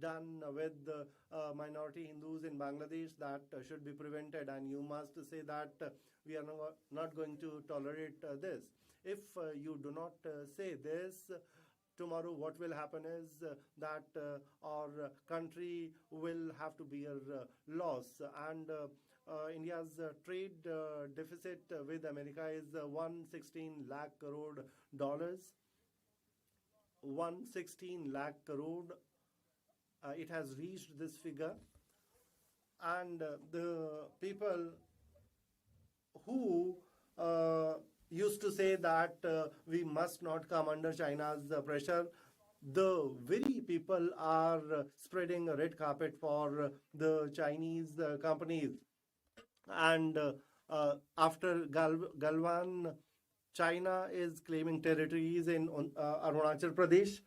done with minority Hindus in Bangladesh, that should be prevented, and you must say that we are not going to tolerate this. If you do not say this, tomorrow what will happen is that our country will have to bear loss, and India's trade deficit with America is 116 lakh crore dollars. 116 lakh crore. It has reached this figure, and the people who used to say that we must not come under China's pressure, the very people are spreading a red carpet for the Chinese companies. And after Galwan, China is claiming territories in Arunachal Pradesh,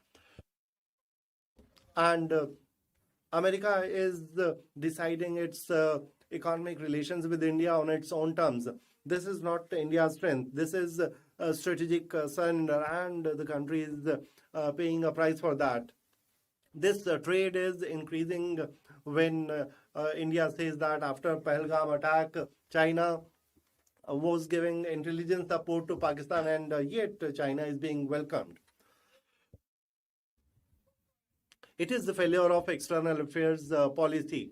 and America is deciding its economic relations with India on its own terms. This is not India's strength. This is a strategic surrender, and the country is paying a price for that. This trade is increasing when India says that after Pahalgam attack, China was giving intelligence support to Pakistan, and yet China is being welcomed. It is the failure of external affairs policy.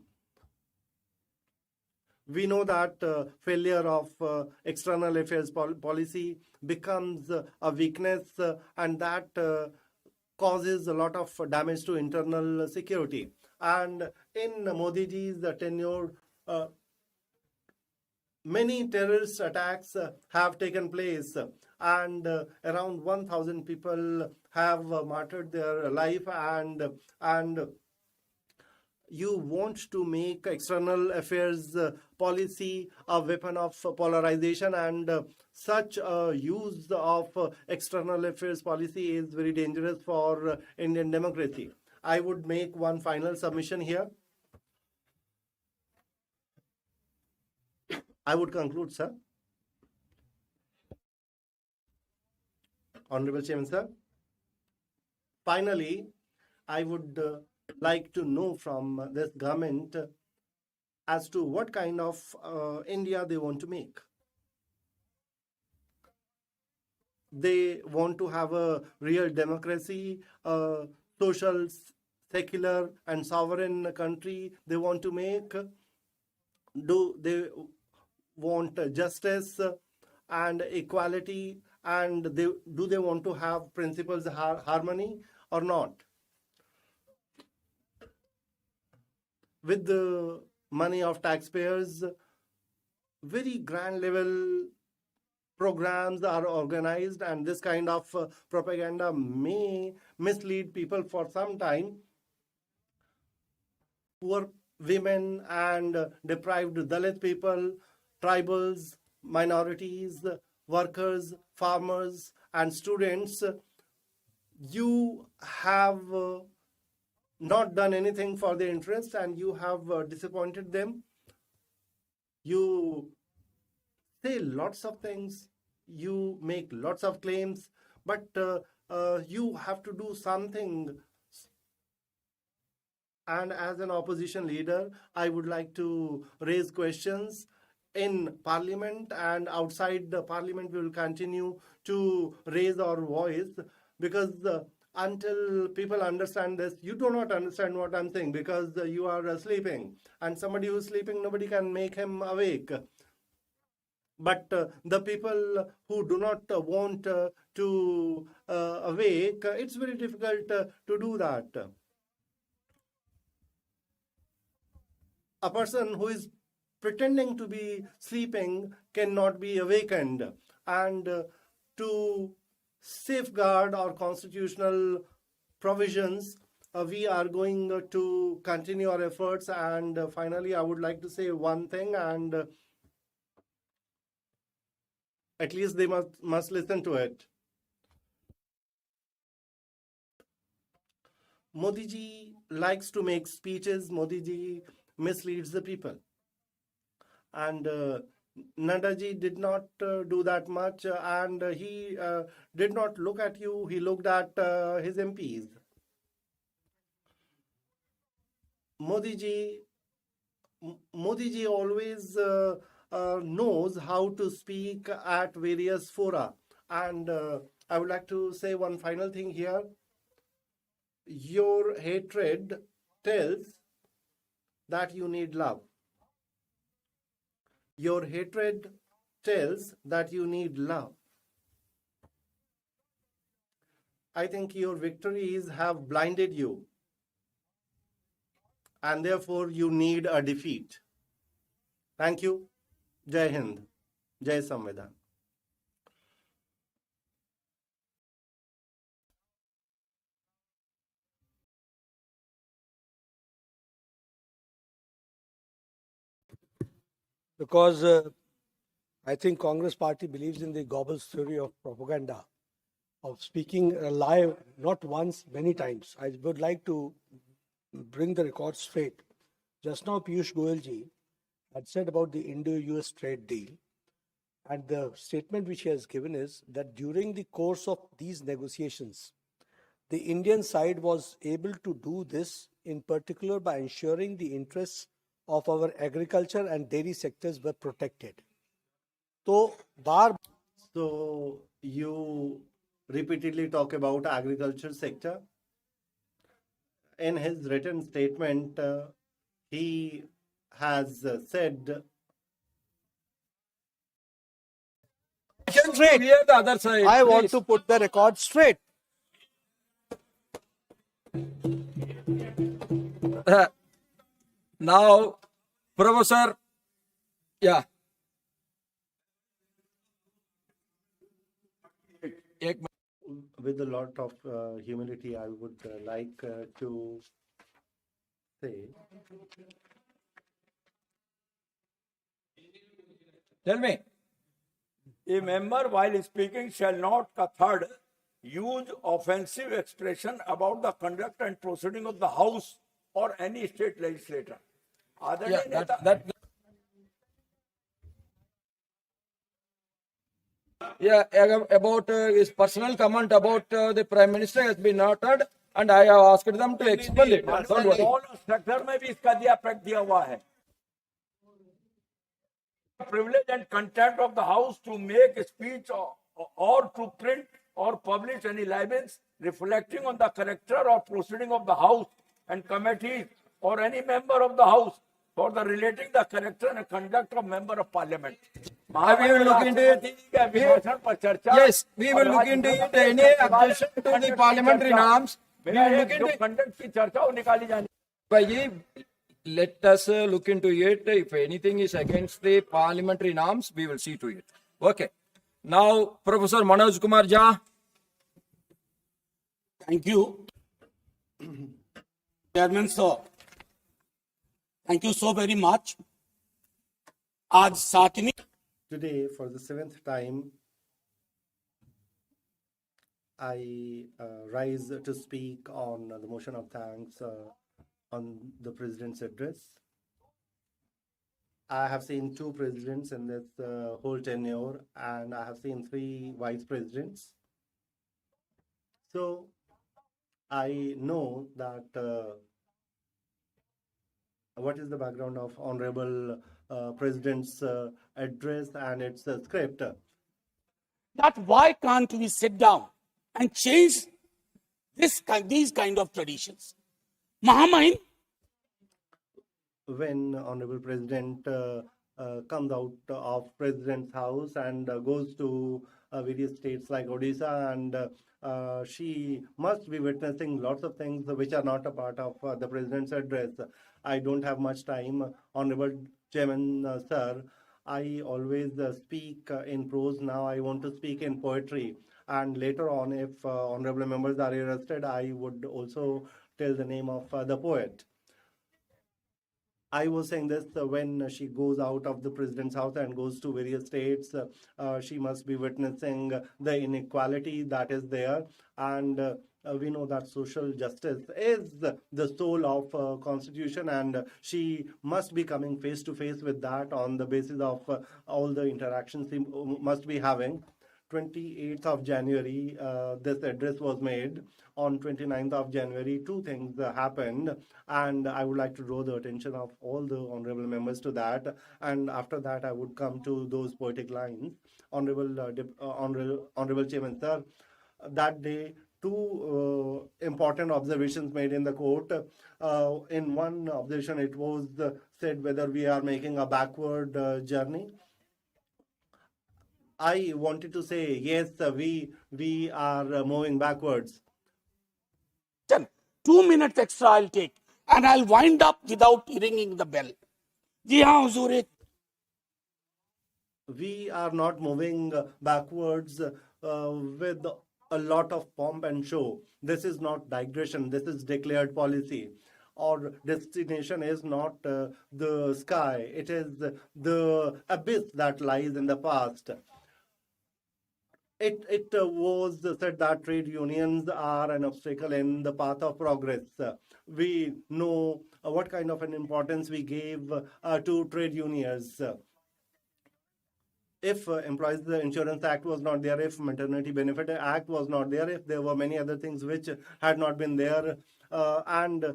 We know that failure of external affairs policy becomes a weakness, and that causes a lot of damage to internal security. And in Modi ji's tenure, many terrorist attacks have taken place, and around 1,000 people have martyred their life, and you want to make external affairs policy a weapon of polarization, and such use of external affairs policy is very dangerous for Indian democracy. I would make one final submission here. I would conclude, sir. Honorable Chairman, sir. Finally, I would like to know from this government as to what kind of India they want to make. They want to have a real democracy, a social, secular, and sovereign country they want to make. Do they want justice and equality, and do they want to have principles harmony or not? With the money of taxpayers, very grand level programs are organized, and this kind of propaganda may mislead people for some time. Poor women and deprived Dalit people, tribals, minorities, workers, farmers, and students, you have not done anything for their interests, and you have disappointed them. You say lots of things, you make lots of claims, but you have to do something. And as an opposition leader, I would like to raise questions in Parliament, and outside the Parliament we will continue to raise our voice, because until people understand this, you do not understand what I'm saying, because you are sleeping, and somebody who's sleeping, nobody can make him awake. But the people who do not want to awake, it's very difficult to do that. A person who is pretending to be sleeping cannot be awakened. And to safeguard our constitutional provisions, we are going to continue our efforts. And finally, I would like to say one thing, and at least they must listen to it. Modi ji likes to make speeches. Modi ji misleads the people. And Nadda ji did not do that much, and he did not look at you, he looked at his MPs. Modi ji, Modi ji always knows how to speak at various fora. And I would like to say one final thing here. Your hatred tells that you need love. Your hatred tells that you need love. I think your victories have blinded you, and therefore you need a defeat. Thank you. Jai Hind. Jai Samvidan. Because I think Congress party believes in the Goebbels theory of propaganda, of speaking a lie not once, many times. I would like to bring the record straight. Just now, Piyush Goyal ji had said about the Indo-US trade deal, and the statement which he has given is that during the course of these negotiations, the Indian side was able to do this in particular by ensuring the interests of our agriculture and dairy sectors were protected. So you repeatedly talk about agriculture sector. In his written statement, he has said straight. Clear the other side. I want to put the record straight. Now, Professor, yeah. with a lot of humility, I would like to say, Tell me, a member while speaking shall not, third, use offensive expression about the conduct and proceeding of the House or any state legislator. Yeah, that yeah, about his personal comment about the Prime Minister has been noted, and I have asked them to expel it. Don't worry. Structure में भी इसका दिया हुआ है. Privilege and contempt of the House to make a speech or to print or publish any libels reflecting on the character or proceeding of the House and committees or any member of the House for the relating the character and conduct of member of Parliament. We will look into it. Yes, we will look into it. Any objection to the parliamentary norms, we will look into it. Conduct की चर्चा वो निकाली जानी. Let us look into it. If anything is against the parliamentary norms, we will see to it. Okay. Now, Professor Manoj Kumar Jha. Thank you, Chairman sir. Thank you so very much. आज सातवीं today, for the 7th time, I rise to speak on the motion of thanks on the President's address. I have seen 2 presidents in this whole tenure, and I have seen 3 vice presidents. So I know that what is the background of Honorable President's address and its script. that why can't we sit down and change these kind of traditions? Mahamahin, When Honorable President comes out of President's house and goes to various states like Odisha, and she must be witnessing lots of things which are not a part of the President's address. I don't have much time, Honorable Chairman sir. I always speak in prose. Now I want to speak in poetry. And later on, if honorable members are interested, I would also tell the name of the poet. I was saying this when she goes out of the president's house and goes to various states, she must be witnessing the inequality that is there. And we know that social justice is the soul of constitution, and she must be coming face to face with that on the basis of all the interactions she must be having. 28th of January, this address was made on 29th of January, two things happened, and I would like to draw the attention of all the honorable members to that. And after that, I would come to those poetic lines. Honorable Chairman, sir, that day, two important observations made in the court. In one observation, it was said whether we are making a backward journey. I wanted to say yes, we are moving backwards. 2 minutes extra I'll take and I'll wind up without ringing the bell. जी हाँ हुजूर, एक We are not moving backwards with a lot of pomp and show. This is not digression, this is declared policy. Our destination is not the sky, it is the abyss that lies in the past. It was said that trade unions are an obstacle in the path of progress. We know what kind of an importance we gave to trade unions. If Employees Insurance Act was not there, if Maternity Benefit Act was not there, if there were many other things which had not been there, and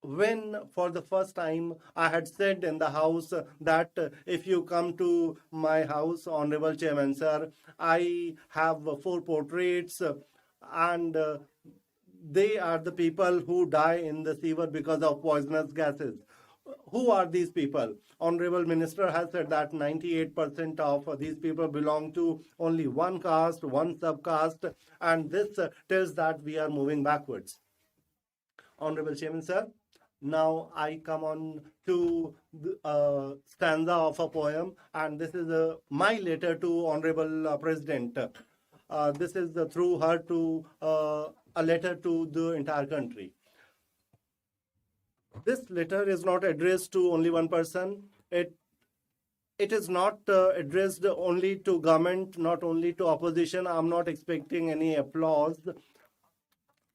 when for the first time I had said in the house that if you come to my house, Honorable Chairman, sir, I have 4 portraits, and they are the people who die in the sewer because of poisonous gases. Who are these people? Honorable Minister has said that 98% of these people belong to only one caste, one subcaste, and this tells that we are moving backwards. Honorable Chairman, sir, now I come on to the stanza of a poem, and this is my letter to Honorable President. This is through her to a letter to the entire country. This letter is not addressed to only one person. It is not addressed only to government, not only to opposition. I'm not expecting any applause.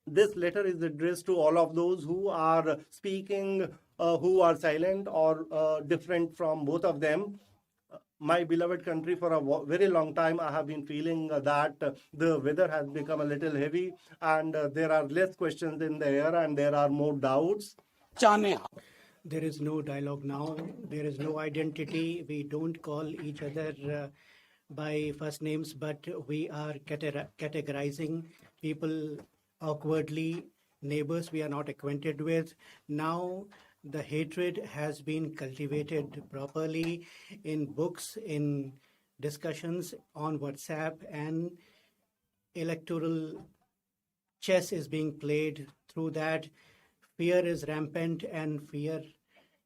This letter is addressed to all of those who are speaking, who are silent or different from both of them. My beloved country, for a very long time, I have been feeling that the weather has become a little heavy, and there are less questions in the air and there are more doubts. चाहने There is no dialogue now. There is no identity. We don't call each other by first names, but we are categorizing people awkwardly, neighbors we are not acquainted with. Now the hatred has been cultivated properly in books, in discussions on WhatsApp, and electoral chess is being played through that. Fear is rampant, and fear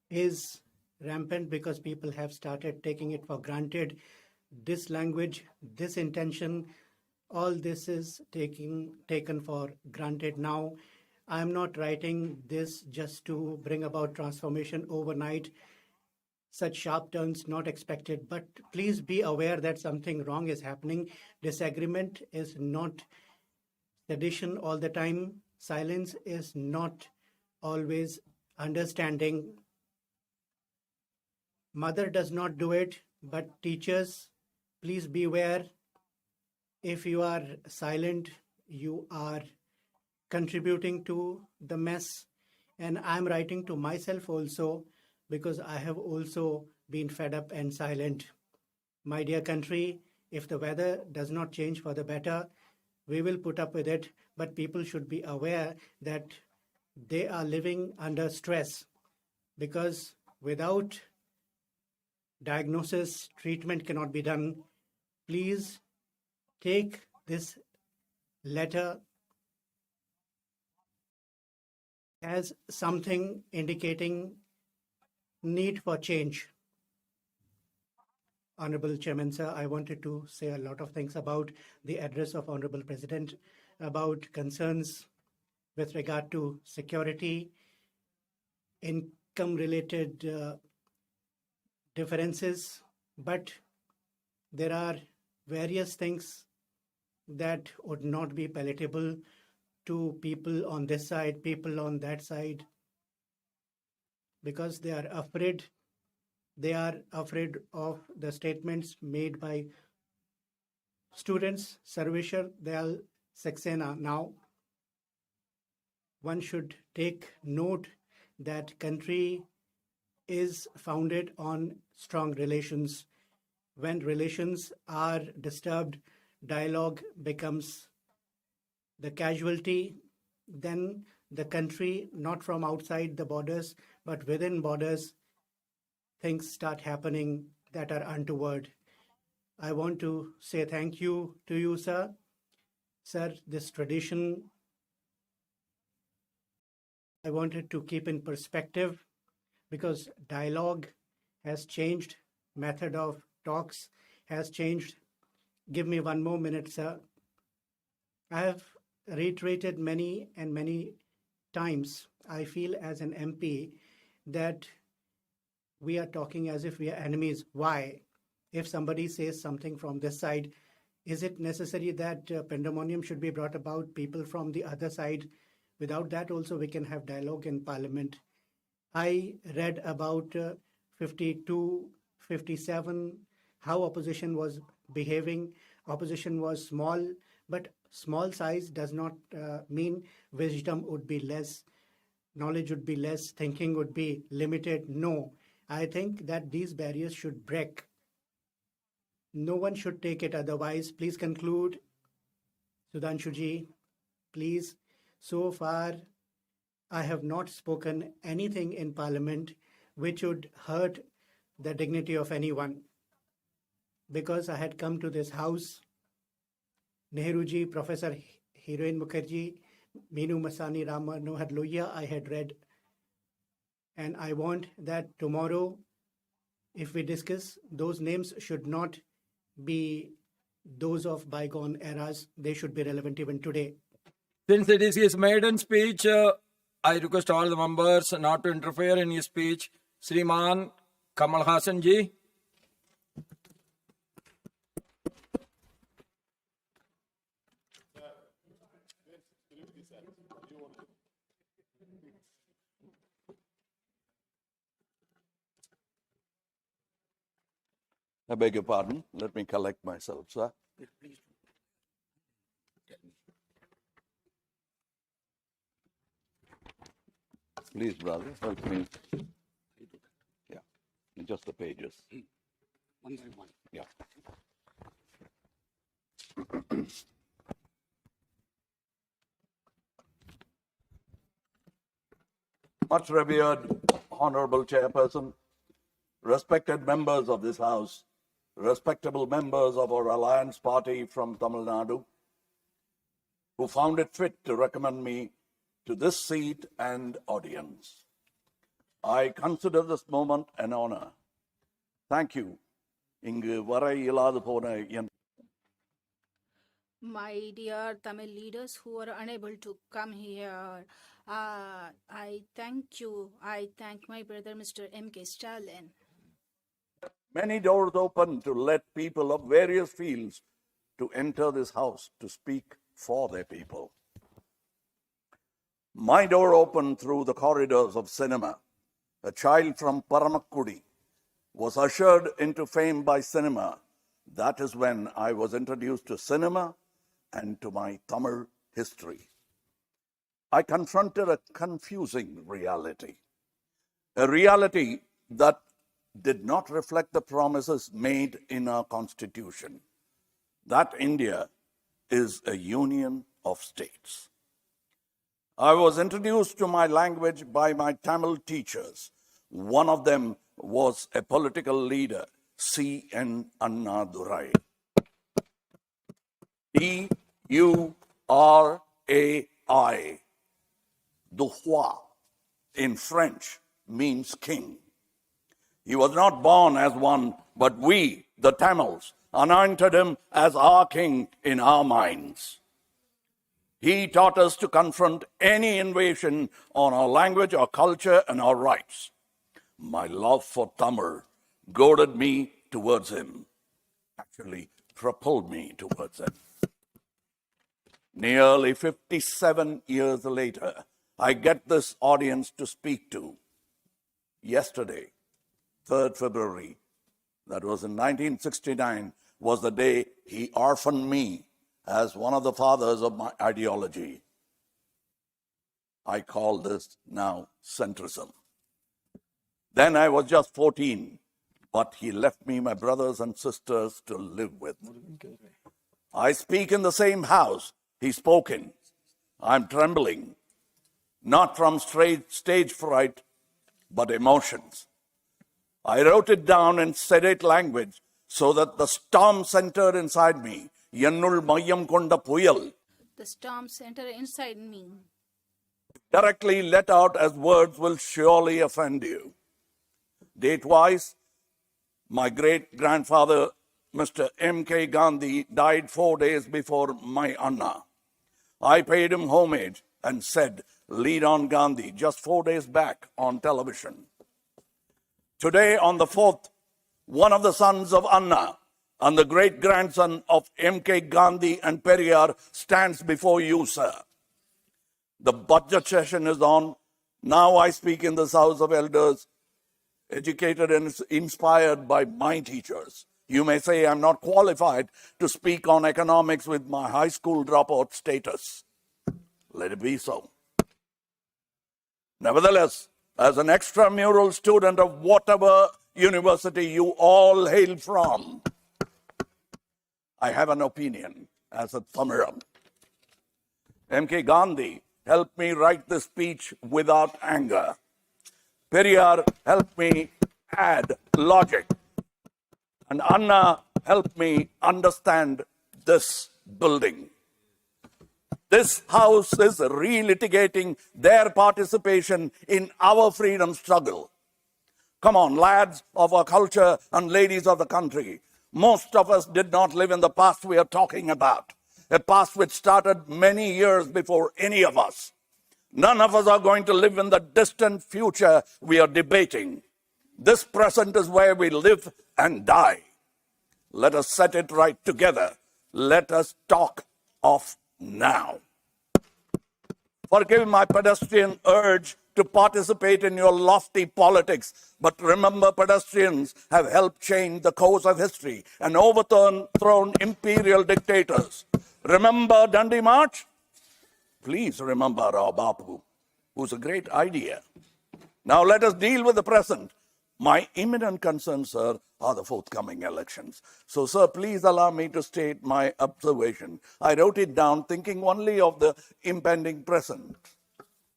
is rampant because people have started taking it for granted. This language, this intention, all this is taken for granted now. I'm not writing this just to bring about transformation overnight. Such sharp turns not expected, but please be aware that something wrong is happening. Disagreement is not sedition all the time. Silence is not always understanding. Mother does not do it, but teachers, please beware. If you are silent, you are contributing to the mess. And I'm writing to myself also because I have also been fed up and silent. My dear country, if the weather does not change for the better, we will put up with it, but people should be aware that they are living under stress because without diagnosis, treatment cannot be done. Please take this letter as something indicating need for change. Honorable Chairman, sir, I wanted to say a lot of things about the address of Honorable President, about concerns with regard to security, income-related differences, but there are various things that would not be palatable to people on this side, people on that side, because they are afraid. They are afraid of the statements made by students. Sarveshwar Dayal Saxena now, one should take note that country is founded on strong relations. When relations are disturbed, dialogue becomes the casualty. Then the country, not from outside the borders, but within borders, things start happening that are untoward. I want to say thank you to you, sir. Sir, this tradition I wanted to keep in perspective because dialogue has changed, method of talks has changed. Give me one more minute, sir. I have reiterated many and many times, I feel as an MP that we are talking as if we are enemies. Why? If somebody says something from this side, is it necessary that pandemonium should be brought about people from the other side? Without that also we can have dialogue in parliament. I read about 52, 57, how opposition was behaving. Opposition was small, but small size does not mean wisdom would be less, knowledge would be less, thinking would be limited. No, I think that these barriers should break. No one should take it otherwise. Please conclude, Sudhanshuji, please. So far, I have not spoken anything in Parliament which would hurt the dignity of anyone. Because I had come to this house, Nehruji, Professor Hiren Mukherjee, Meenu Masani, Ram Manohar Lohia, I had read. And I want that tomorrow, if we discuss, those names should not be those of bygone eras. They should be relevant even today. Since it is his maiden speech, I request all the members not to interfere in his speech. Sriman Kamal Hassan ji. I beg your pardon. Let me collect myself, sir. Please, brother, help me. Yeah, just the pages. One by one. Yeah. Much revered, honorable chairperson, respected members of this house, respectable members of our alliance party from Tamil Nadu, who found it fit to recommend me to this seat and audience. I consider this moment an honor. Thank you. இங்கு வர இயலாது போன என் My dear Tamil leaders who are unable to come here, I thank you. I thank my brother, Mr. M.K. Stalin. many doors open to let people of various fields to enter this house to speak for their people. My door opened through the corridors of cinema. A child from Paramakkudi was ushered into fame by cinema. That is when I was introduced to cinema and to my Tamil history. I confronted a confusing reality, a reality that did not reflect the promises made in our constitution, that India is a union of states. I was introduced to my language by my Tamil teachers. One of them was a political leader, C.N. Annadurai. D-U-R-A-I. Duhwa in French means king. He was not born as one, but we, the Tamils, anointed him as our king in our minds. He taught us to confront any invasion on our language, our culture, and our rights. My love for Tamil goaded me towards him, actually propelled me towards him. Nearly 57 years later, I get this audience to speak to. Yesterday, 3rd February, that was in 1969, was the day he orphaned me as one of the fathers of my ideology. I call this now centrism. Then I was just 14, but he left me my brothers and sisters to live with. I speak in the same house he spoke in. I'm trembling, not from stage fright, but emotions. I wrote it down in sedate language so that the storm centered inside me. Yennul mayam konda puyal. The storm center inside me. Directly let out as words will surely offend you. Date-wise, my great-grandfather, Mr. M.K. Gandhi, died 4 days before my Anna. I paid him homage and said, "Lead on Gandhi," just 4 days back on television. Today, on the 4th, one of the sons of Anna and the great-grandson of M.K. Gandhi and Periyar stands before you, sir. The budget session is on. Now I speak in this House of Elders, educated and inspired by my teachers. You may say I'm not qualified to speak on economics with my high school dropout status. Let it be so. Nevertheless, as an extramural student of whatever university you all hail from, I have an opinion as a Thamiram. M.K. Gandhi helped me write this speech without anger. Periyar helped me add logic. And Anna helped me understand this building. This house is relitigating their participation in our freedom struggle. Come on, lads of our culture and ladies of the country. Most of us did not live in the past we are talking about, a past which started many years before any of us. None of us are going to live in the distant future we are debating. This present is where we live and die. Let us set it right together. Let us talk of now. Forgive my pedestrian urge to participate in your lofty politics, but remember, pedestrians have helped change the course of history and overthrown imperial dictators. Remember Dundee March? Please remember our Bapu, who's a great idea. Now let us deal with the present. My imminent concerns, sir, are the forthcoming elections. So, sir, please allow me to state my observation. I wrote it down thinking only of the impending present.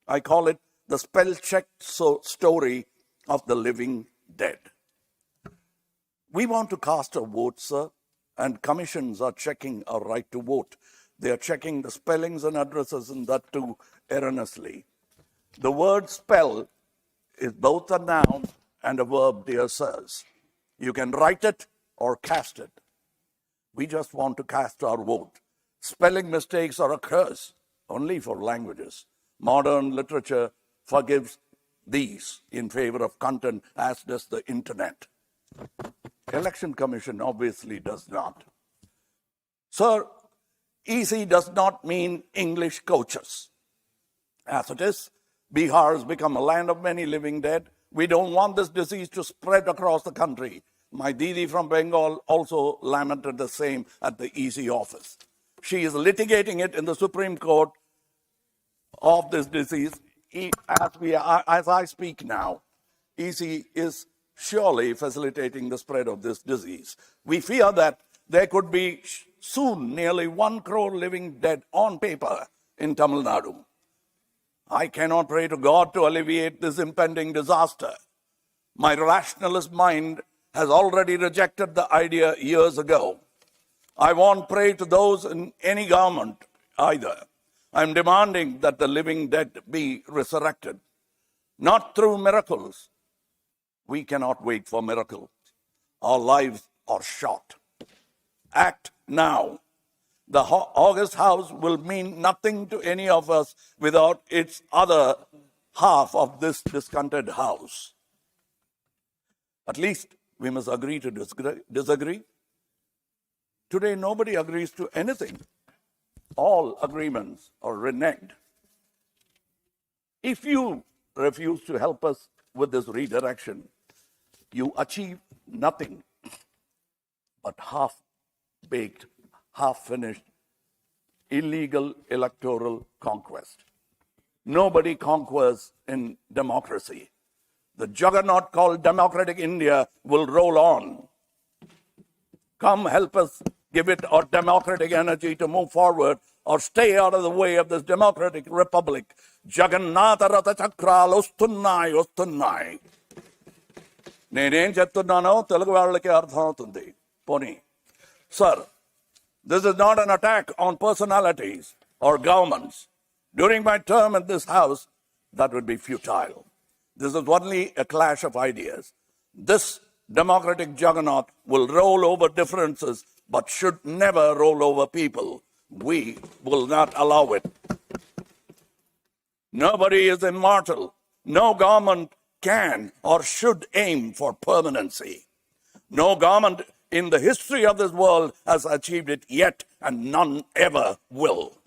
I call it the spell-checked story of the living dead. We want to cast a vote, sir, and commissions are checking our right to vote. They are checking the spellings and addresses, and that too erroneously. The word spell is both a noun and a verb, dear sirs. You can write it or cast it. We just want to cast our vote. Spelling mistakes are a curse only for languages. Modern literature forgives these in favor of content, as does the internet. Election Commission obviously does not. Sir, EC does not mean English coaches. As it is, Bihar has become a land of many living dead. We don't want this disease to spread across the country. My Didi from Bengal also lamented the same at the EC office. She is litigating it in the Supreme Court of this disease. As I speak now, EC is surely facilitating the spread of this disease. We fear that there could be soon nearly 1 crore living dead on paper in Tamil Nadu. I cannot pray to God to alleviate this impending disaster. My rationalist mind has already rejected the idea years ago. I won't pray to those in any government either. I'm demanding that the living dead be resurrected, not through miracles. We cannot wait for miracles. Our lives are short. Act now. The August House will mean nothing to any of us without its other half of this discontented house. At least we must agree to disagree. Today, nobody agrees to anything. All agreements are reneged. If you refuse to help us with this redirection, you achieve nothing but half-baked, half-finished illegal electoral conquest. Nobody conquers in democracy. The juggernaut called democratic India will roll on. Come help us give it our democratic energy to move forward, or stay out of the way of this democratic republic. Jagannatha Ratha Chakralu Ostunnai Ostunnai. నేనేం చెప్తున్నానో తెలుగు వాళ్ళకి అర్థం అవుతుంది. పోనీ. Sir, this is not an attack on personalities or governments. During my term in this house, that would be futile. This is only a clash of ideas. This democratic juggernaut will roll over differences, but should never roll over people. We will not allow it. Nobody is immortal. No government can or should aim for permanency. No government in the history of this world has achieved it yet, and none ever will.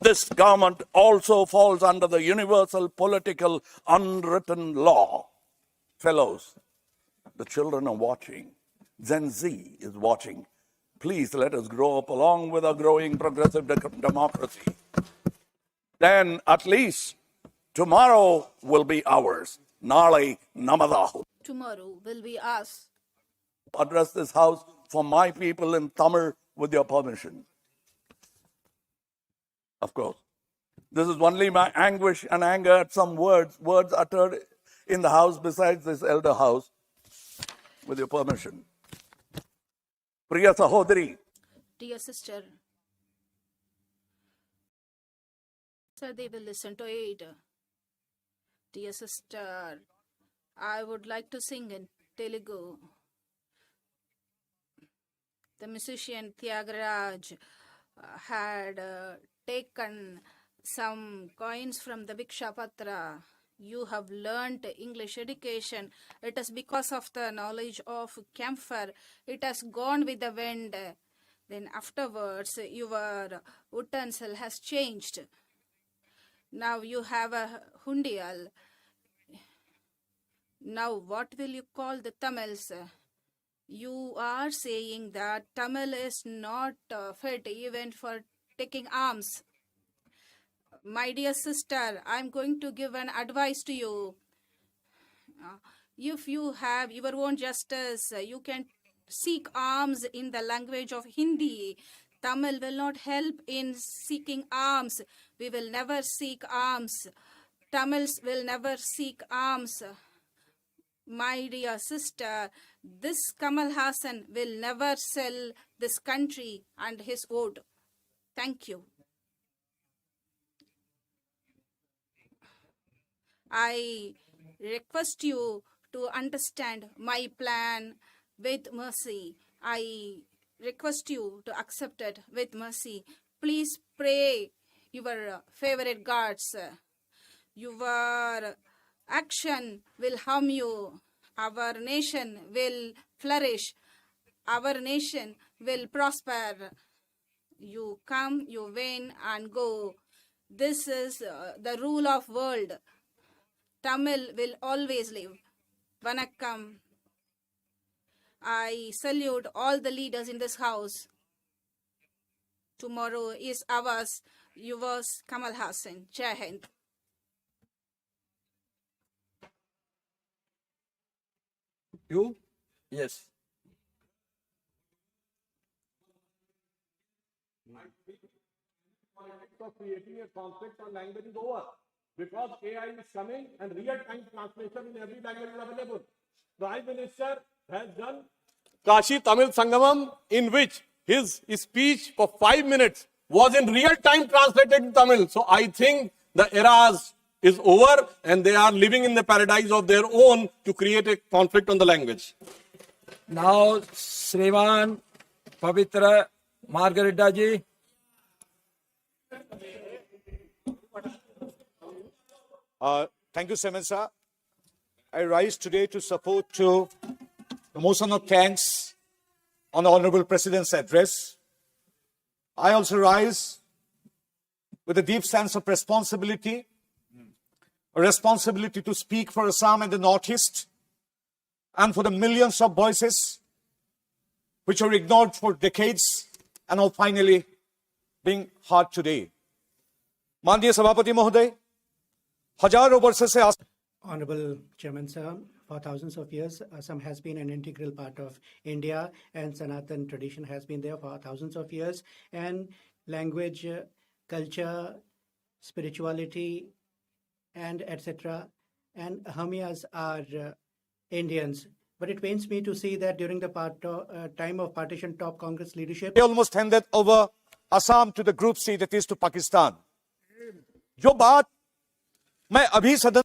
This government also falls under the universal political unwritten law. Fellows, the children are watching. Gen Z is watching. Please let us grow up along with our growing progressive democracy. Then at least tomorrow will be ours. Nale namadahu. Tomorrow will be us. Address this house for my people in Tamil with your permission. Of course. This is only my anguish and anger at some words uttered in the house besides this elder house. With your permission. Priya Sahodri. Dear sister, sir, they will listen to it. Dear sister, I would like to sing in Telugu. The musician Tyagaraja had taken some coins from the Bhiksha Patra. You have learnt English education. It is because of the knowledge of camphor. It has gone with the wind. Then afterwards, your utensil has changed. Now you have a hundial. Now what will you call the Tamils? You are saying that Tamil is not fit even for taking arms. My dear sister, I'm going to give an advice to you. If you have your own justice, you can seek arms in the language of Hindi. Tamil will not help in seeking arms. We will never seek arms. Tamils will never seek arms. My dear sister, this Kamal Hassan will never sell this country and his vote. Thank you. I request you to understand my plan with mercy. I request you to accept it with mercy. Please pray your favorite gods. Your action will harm you. Our nation will flourish. Our nation will prosper. You come, you win and go. This is the rule of world. Tamil will always live. Vanakkam. I salute all the leaders in this house. Tomorrow is ours. Yours, Kamal Hassan. Jai Hind. You? Yes. Of creating a conflict on language is over, because AI is coming and real-time translation in every language is available. Prime Minister has done Kashi Tamil Sangamam, in which his speech for 5 minutes was in real time translated to Tamil. So I think the era is over and they are living in the paradise of their own to create a conflict on the language. Now, Sriman Pavitra Margarita ji. Thank you, Semensa. I rise today to support the motion of thanks on the Honorable President's address. I also rise with a deep sense of responsibility, a responsibility to speak for Assam and the Northeast, and for the millions of voices which were ignored for decades and are finally being heard today. माननीय सभापति महोदय, हजारों वर्ष से Honorable Chairman Sir, for thousands of years, Assam has been an integral part of India, and Sanatan tradition has been there for thousands of years. And language, culture, spirituality, and etc. and Ahamias are Indians. But it pains me to see that during the time of partition top Congress leadership, they almost handed over Assam to the Group C, that is to Pakistan. जो बात मैं अभी सदन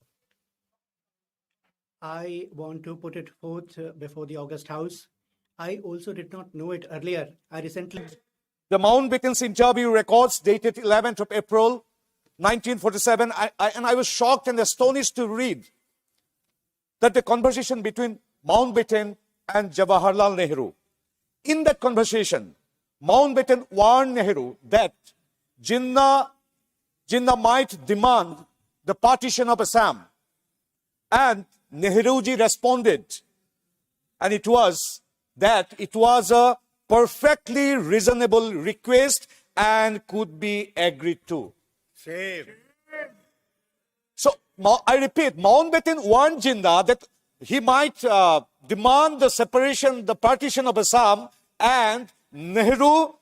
I want to put it forth before the August House. I also did not know it earlier. I recently. The Mountbatten's interview records dated 11th of April 1947, and I was shocked and astonished to read that the conversation between Mountbatten and Jawaharlal Nehru. In that conversation, Mountbatten warned Nehru that Jinnah might demand the partition of Assam. And Nehruji responded, and it was a perfectly reasonable request and could be agreed to. Same. So, I repeat, Mountbatten warned Jinnah that he might demand the partition of Assam, and Nehru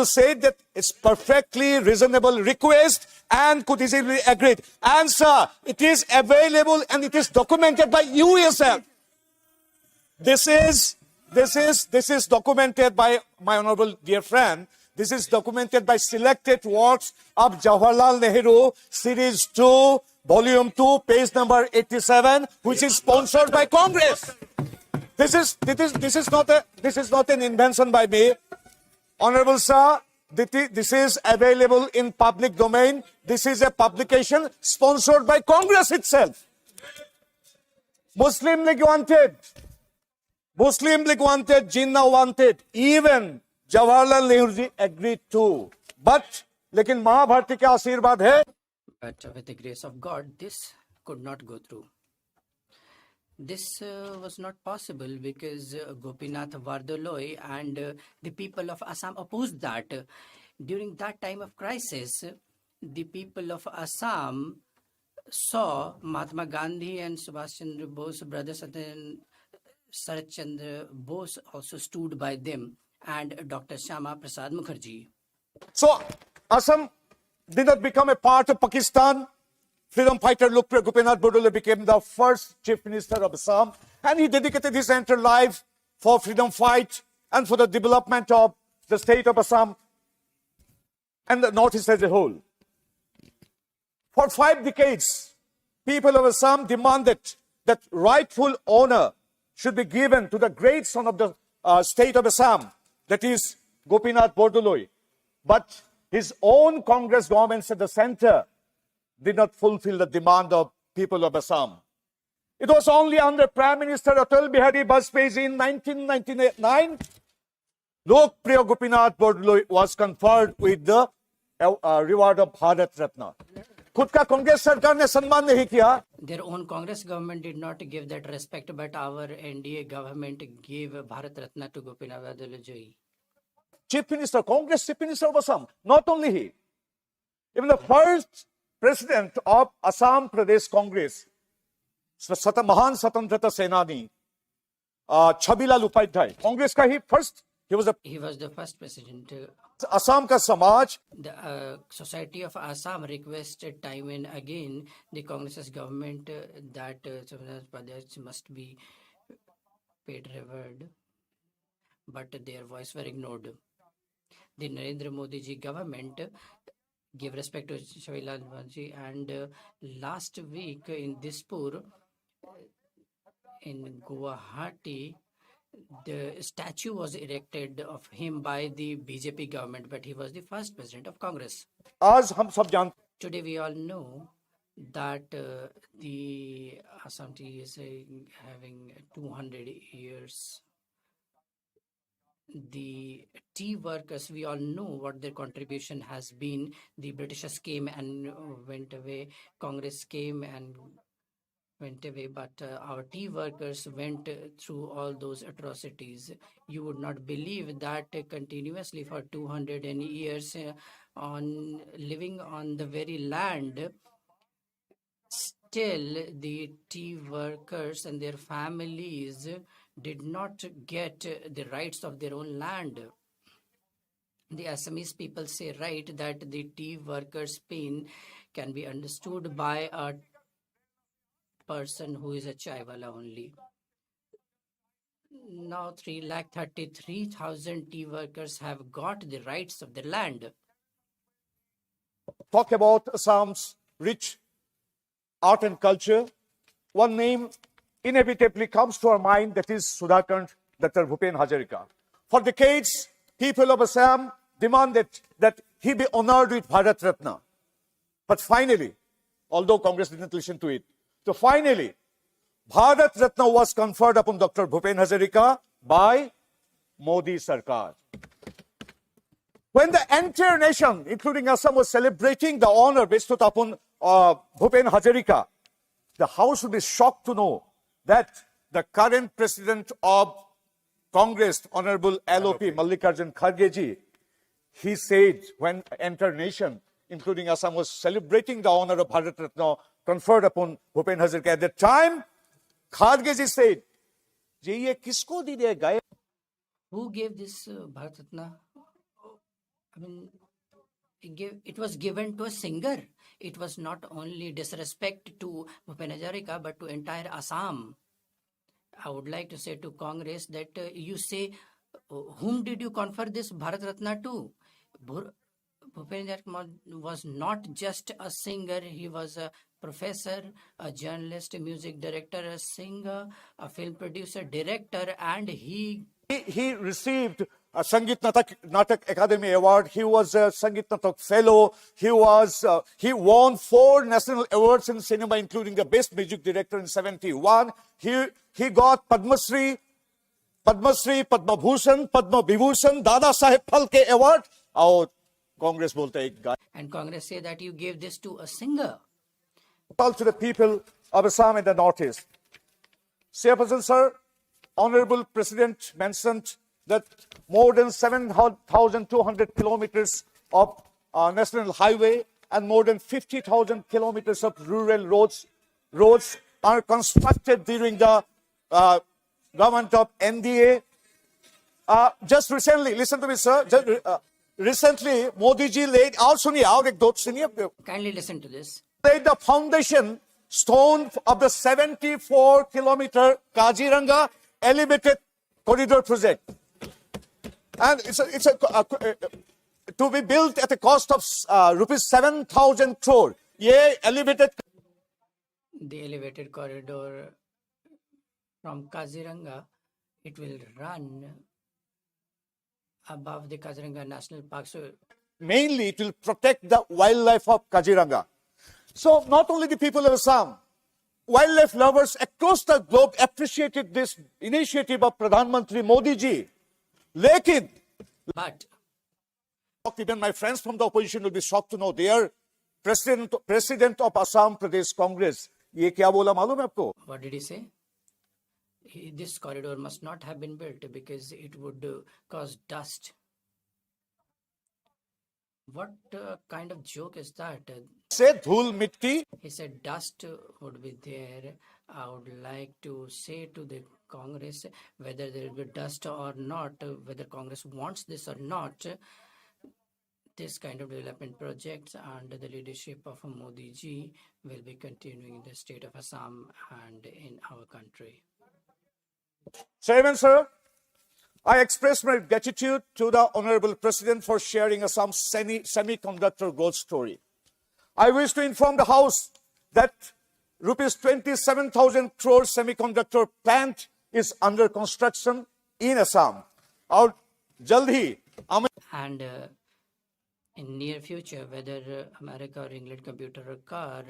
said that it's perfectly reasonable request and could easily agree. And sir, it is available and it is documented by you yourself. This is documented by my honorable dear friend. This is documented by selected works of Jawaharlal Nehru, Series 2, Volume 2, page number 87, which is sponsored by Congress. This is not an invention by me. Honorable sir, this is available in public domain. This is a publication sponsored by Congress itself. Muslim League wanted, Jinnah wanted, even Jawaharlal Nehru agreed to. But, लेकिन महाभारती के आशीर्वाद है. But with the grace of God, this could not go through. This was not possible because Gopinath Bardoloi and the people of Assam opposed that. During that time of crisis, the people of Assam saw Mahatma Gandhi and Subhash Chandra Bose, Brother Sarat Chandra Bose also stood by them, and Dr. Shyama Prasad Mukherjee. So, Assam did not become a part of Pakistan. Freedom fighter Gopinath Bardoloi became the first chief minister of Assam, and he dedicated his entire life for freedom fight and for the development of the state of Assam and the Northeast as a whole. For 5 decades, people of Assam demanded that rightful honor should be given to the great son of the state of Assam, that is Gopinath Bardoloi. But his own Congress governments at the center did not fulfill the demand of people of Assam. It was only under Prime Minister Atal Bihari Vajpayee in 1999, Lokpriya Gopinath Bardoloi was conferred with the reward of Bharat Ratna. खुद का कांग्रेस सरकार ने सम्मान नहीं किया. Their own Congress government did not give that respect, but our NDA government gave Bharat Ratna to Gopinath Bardoloi. Chief Minister, Congress Chief Minister of Assam, not only he, even the first President of Assam Pradesh Congress, महान स्वतंत्रता सेनानी छबीलाल उपाध्याय, कांग्रेस का he was the first president. Assam का समाज, The Society of Assam requested time and again the Congress government that Pradesh must be paid reward, but their voice were ignored. The Narendra Modi ji government gave respect to Shavilal Banji, and last week in Dispur, in Guwahati, the statue was erected of him by the BJP government, but he was the first president of Congress. आज हम सब जानते. Today we all know that the Assam tea is having 200 years. The tea workers, we all know what their contribution has been. The Britishers came and went away. Congress came and went away, but our tea workers went through all those atrocities. You would not believe that continuously for 200 and years on living on the very land, still the tea workers and their families did not get the rights of their own land. The Assamese people say, right, that the tea workers' pain can be understood by a person who is a chaiwala only. Now 3,33,000 tea workers have got the rights of the land. Talk about Assam's rich art and culture. One name inevitably comes to our mind, that is Sudhakant Dr. Bhupen Hazarika. For decades, people of Assam demanded that he be honored with Bharat Ratna. But finally, although Congress didn't listen to it, so finally, Bharat Ratna was conferred upon Dr. Bhupen Hazarika by Modi Sarkar. When the entire nation, including Assam, was celebrating the honor bestowed upon Bhupen Hazarika, the House will be shocked to know that the current president of Congress, Honorable LOP, Mallikarjun Kharge, he said when the entire nation, including Assam, was celebrating the honor of Bharat Ratna conferred upon Bhupen Hazarika, at the time, Kharge said, "Je ye kisko di gaye?" Who gave this Bharat Ratna? I mean, it was given to a singer. It was not only disrespect to Bhupen Hazarika, but to entire Assam. I would like to say to Congress that you say, whom did you confer this Bharat Ratna to? Bhupen Hazarika was not just a singer, he was a professor, a journalist, a music director, a singer, a film producer, director, and he received a Sangeet Natak Academy Award. He was a Sangeet Natak Fellow. He won 4 national awards in cinema, including the Best Music Director in '71. He got Padma Shri, Padma Bhushan, Padma Vibhushan, Dada Saheb Phalke Award. Aur Congress bolte ek guy. And Congress say that you gave this to a singer. Call to the people of Assam and the Northeast. Chairperson sir, Honorable President mentioned that more than 7,200 kilometers of national highway and more than 50,000 kilometers of rural roads are constructed during the government of NDA. Just recently, listen to me, sir. Recently, Modi ji laid Kindly listen to this. Laid the foundation stone of the 74-kilometer Kaziranga elevated corridor project, and it's to be built at a cost of rupees 7,000 crore. The elevated corridor from Kaziranga, it will run above the Kaziranga National Park. So mainly, it will protect the wildlife of Kaziranga. So not only the people of Assam, wildlife lovers across the globe appreciated this initiative of Pradhan Mantri Modi ji. But even my friends from the opposition will be shocked to know their president of Assam Pradesh Congress. Ye kya bola malum hai aapko? what did he say? This corridor must not have been built because it would cause dust. What kind of joke is that? Say dhul mitti. He said dust would be there. I would like to say to the Congress, whether there will be dust or not, whether Congress wants this or not, this kind of development projects under the leadership of Modi ji will be continuing in the state of Assam and in our country. Chairman, sir, I express my gratitude to the Honorable President for sharing Assam's semiconductor growth story. I wish to inform the House that rupees 27,000 crore semiconductor plant is under construction in Assam. Our jaldi, And in near future, whether America or England computer or car,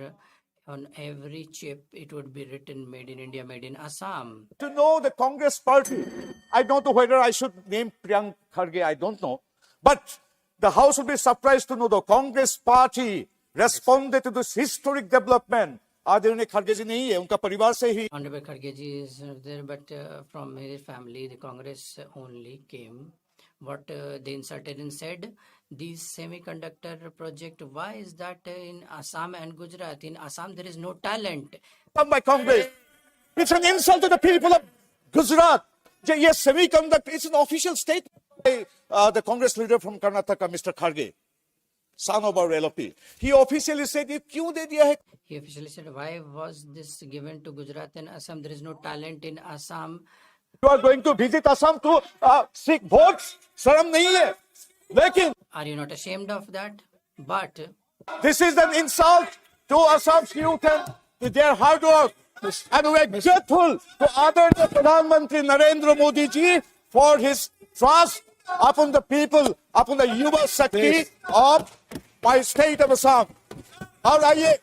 on every chip it would be written made in India, made in Assam. to know the Congress party. I don't know whether I should name Priyank Kharge, I don't know. But the House will be surprised to know the Congress party responded to this historic development आदरणीय खड़गे जी नहीं है, उनका परिवार से ही Honorable Khargeji is there, but from his family, the Congress only came. What they inserted and said, these semiconductor project, why is that in Assam and Gujarat? In Assam, there is no talent. come by Congress. It's an insult to the people of Gujarat. Yes, semiconductor, it's an official statement by the Congress leader from Karnataka, Mr. Kharge, son of our LP. He officially said, ये क्यों दे दिया है? He officially said, why was this given to Gujarat and Assam? There is no talent in Assam. You are going to visit Assam to seek votes? शर्म नहीं है. लेकिन Are you not ashamed of that? But this is an insult to Assam's youth and their hard work. And we are grateful to Adरणीय प्रधानमंत्री Narendra Modi ji for his trust upon the people, upon the युवा शक्ति of my state of Assam. और आइए,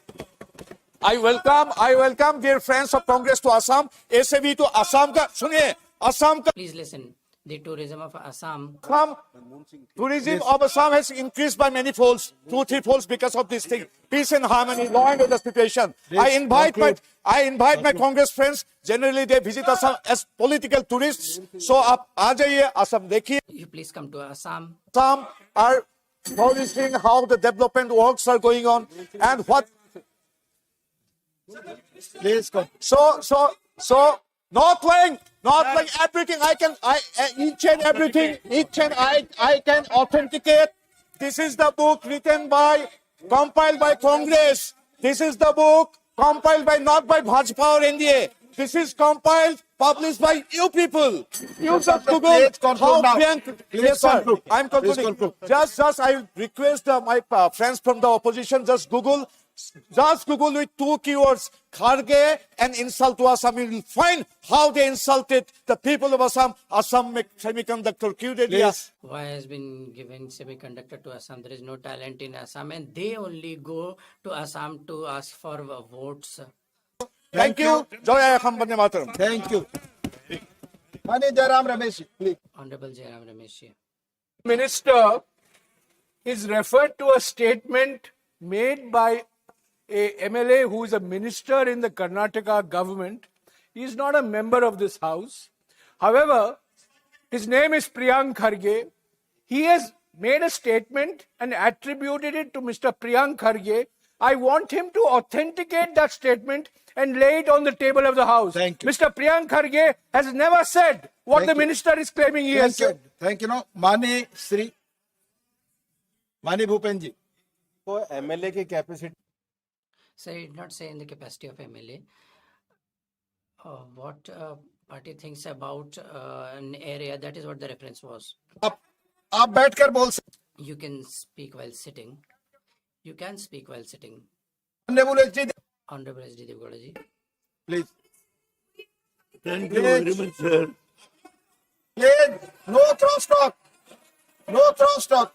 I welcome dear friends of Congress to Assam. ऐसे भी तो असम का सुनिए, असम का please listen. The tourism of Assam, tourism of Assam has increased by many folds, 2-3 folds because of this thing. Peace and harmony, law and order situation. I invite my Congress friends. Generally, they visit Assam as political tourists. So, आप आ जाइए, Assam देखिए. you please come to Assam. Assam are noticing how the development works are going on and what. Please come. So. Not like everything. Each and everything, I can authenticate. This is the book compiled by Congress. This is the book compiled by not by Bhajpa or NDA. This is compiled, published by you people. You just Google how Priyank. Yes, sir. I'm concluding. Just I request my friends from the opposition, just Google with 2 keywords, Kharge and insult to Assam. You will find how they insulted the people of Assam. Assam semiconductor क्यों दे दिया? Why has been given semiconductor to Assam? There is no talent in Assam, and they only go to Assam to ask for votes. Thank you. Joy Aham Bande Mataram. Thank you. Mani Jairam Ramesh, please. Honorable Jairam Ramesh. Minister is referred to a statement made by a MLA who is a minister in the Karnataka government. He is not a member of this house. However, his name is Priyank Kharge. He has made a statement and attributed it to Mr. Priyank Kharge. I want him to authenticate that statement and lay it on the table of the house. Thank you. Mr. Priyank Kharge has never said what the minister is claiming he has said. Thank you. Mani Bhupen ji. को MLA की capacity So I did not say in the capacity of MLA. What party thinks about an area, that is what the reference was. आप बैठकर बोल सकते. You can speak while sitting. You can speak while sitting. Honorable HD, Honorable S.D. Devgowda ji. please. Thank you very much sir Please, no cross talk. No cross talk.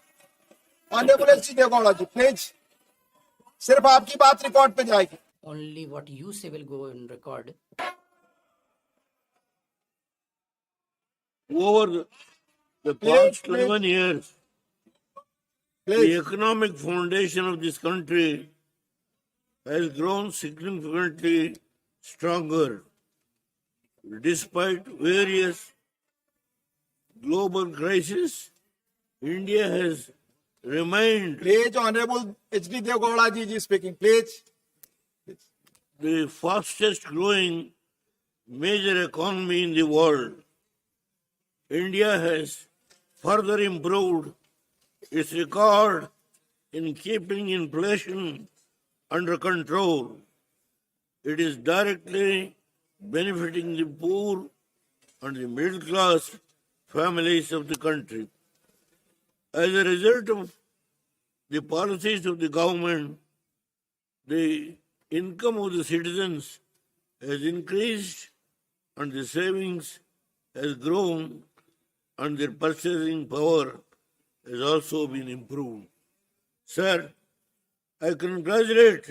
Honorable HD Devgowda ji, please. सिर्फ आपकी बात record पे जाएगी. Only what you say will go in record. over the past 21 years the economic foundation of this country has grown significantly stronger despite various global crises. India has remained Please, Honorable HD Devgowda ji speaking, please. the fastest growing major economy in the world. India has further improved its record in keeping inflation under control. It is directly benefiting the poor and the middle class families of the country. As a result of the policies of the government, the income of the citizens has increased and the savings has grown and their purchasing power has also been improved. Sir, I congratulate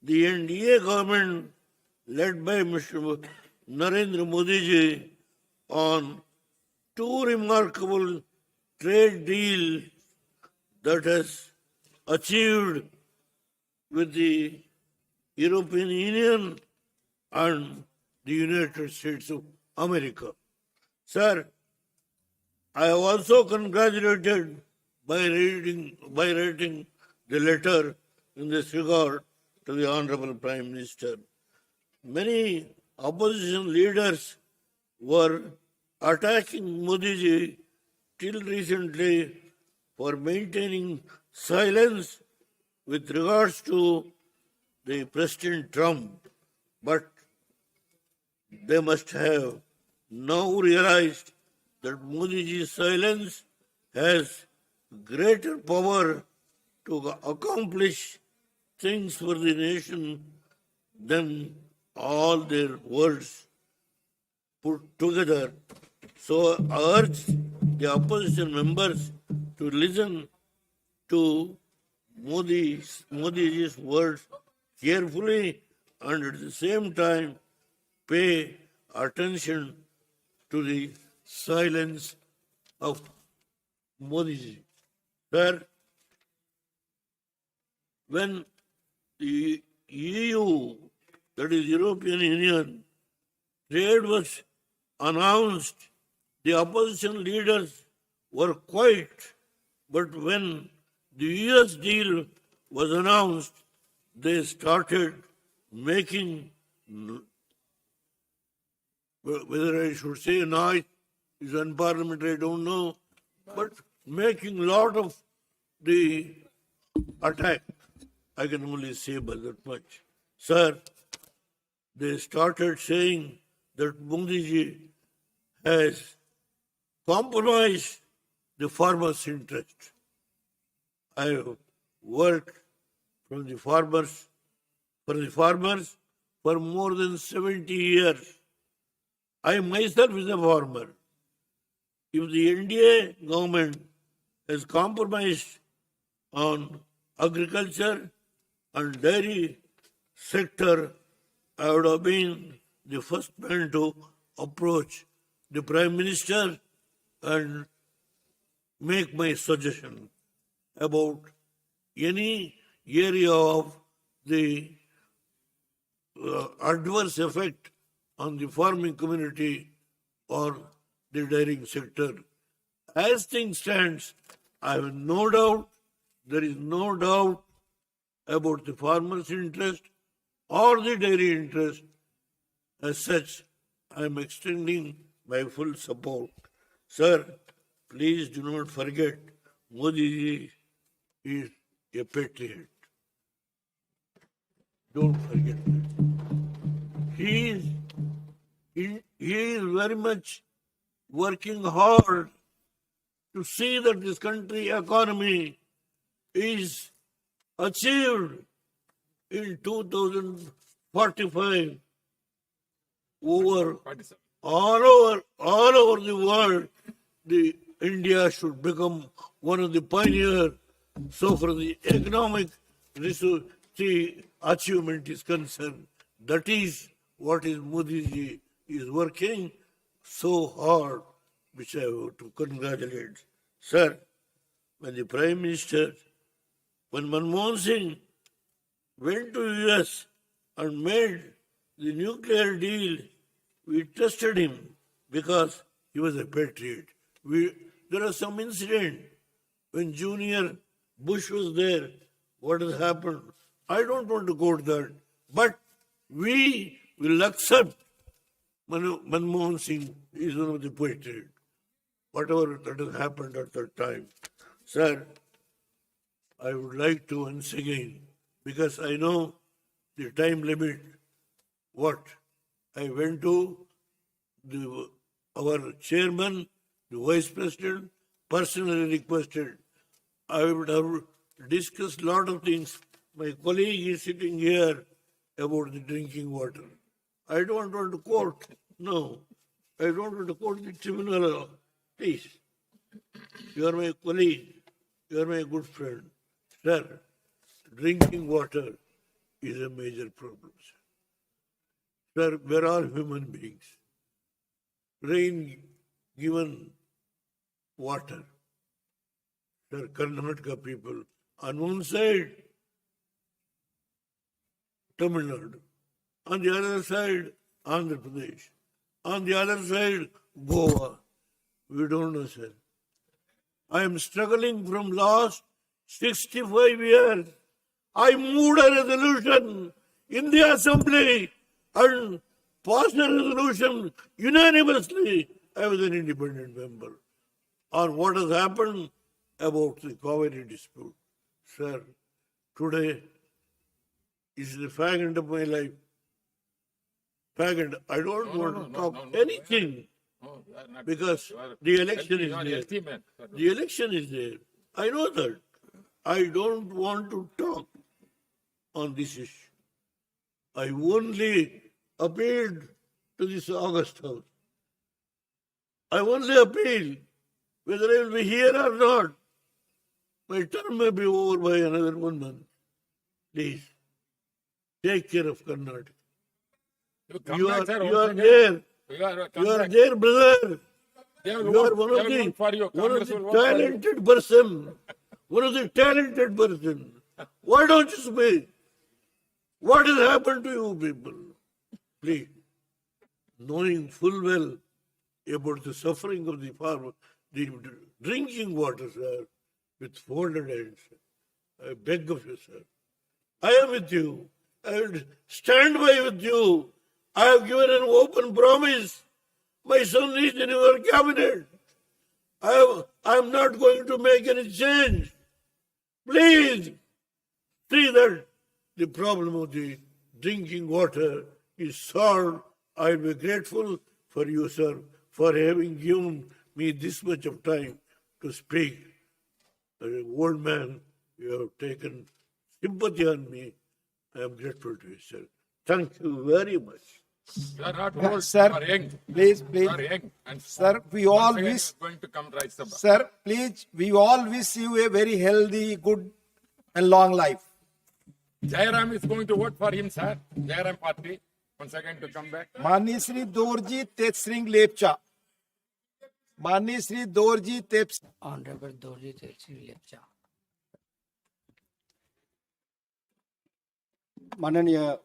the NDA government led by Mr. Narendra Modi ji on two remarkable trade deals that has achieved with the European Union and the United States of America. Sir, I have also congratulated by writing the letter in this regard to the Honorable Prime Minister. Many opposition leaders were attacking Modi ji till recently for maintaining silence with regards to the President Trump, but they must have now realized that Modi ji's silence has greater power to accomplish things for the nation than all their words put together. So I urge the opposition members to listen to Modi's words carefully and at the same time pay attention to the silence of Modi ji. Sir, when the EU, that is European Union, trade was announced, the opposition leaders were quiet. But when the US deal was announced, they started making, whether I should say noise is unparliamentary, I don't know, but making a lot of the attack. I can only say by that much. Sir, they started saying that Modi ji has compromised the farmers' interest. I have worked for the farmers for more than 70 years. I myself is a farmer. If the NDA government has compromised on agriculture and dairy sector, I would have been the first man to approach the Prime Minister and make my suggestion about any area of the adverse effect on the farming community or the dairying sector. As things stands, I have no doubt, there is no doubt about the farmers' interest or the dairy interest. As such, I am extending my full support. Sir, please do not forget, Modi ji is a patriot. Don't forget that. He is very much working hard to see that this country economy is achieved in 2045 over all over the world. The India should become one of the pioneers. So for the economic achievement is concerned, that is what is Modi ji is working so hard, which I have to congratulate. Sir, when the Prime Minister, when Manmohan Singh went to US and made the nuclear deal, we trusted him because he was a patriot. There are some incident when Junior Bush was there, what has happened? I don't want to go to that, but we will accept Manmohan Singh is one of the patriots. Whatever that has happened at that time. Sir, I would like to once again, because I know the time limit, what I went to our chairman, the vice president, personally requested. I would have discussed a lot of things. My colleague is sitting here about the drinking water. I don't want to quote. No, I don't want to quote the tribunal. Please, you are my colleague. You are my good friend. Sir, drinking water is a major problem. Sir, we're all human beings. Rain given water. Sir, Karnataka people, on one side, Tamil Nadu. On the other side, Andhra Pradesh. On the other side, Goa. We don't know, sir. I am struggling from last 65 years. I moved a resolution in the assembly and passed a resolution unanimously. I was an independent member on what has happened about the Kaveri dispute. Sir, today is the fag end of my life. Fag end. I don't want to talk anything No, you are not. because You are the election healthy, is you are there. healthy man. The election is there. I know that. I don't want to talk on this issue. I only appealed to this August House. I only appeal whether I will be here or not. My term may be over by another 1 month. Please, take care of Karnataka. You come You back, are, sir, you once are again. there. Come You are back. there, brother. They will You are vote- one they of will the vote for you. one of Congress the will vote for you. talented person. One of the talented person. Why don't you speak? What has happened to you people? Please, knowing full well about the suffering of the farmer, the drinking water, sir, with folded hands. I beg of you, sir. I am with you. I will stand by with you. I have given an open promise. My son is in your cabinet. I am not going to make any change. Please see that the problem of the drinking water is solved. I will be grateful for you, sir, for having given me this much of time to speak. As an old man, you have taken sympathy on me. I am grateful to you, sir. Thank you very much. You are not old, Sir, you are young. please, You please. are young. And Sir, we once all again you wish, are going to come Rajya Sabha. sir, please, we all wish you a very healthy, good, and long life. Jairam is going to vote for him, sir. Jairam party. Once again to come back. माननीय श्री दोरजी तेजसिंह लेपचा माननीय श्री दोरजी तेज Honorable Dorji Tersi Lepcha. माननीय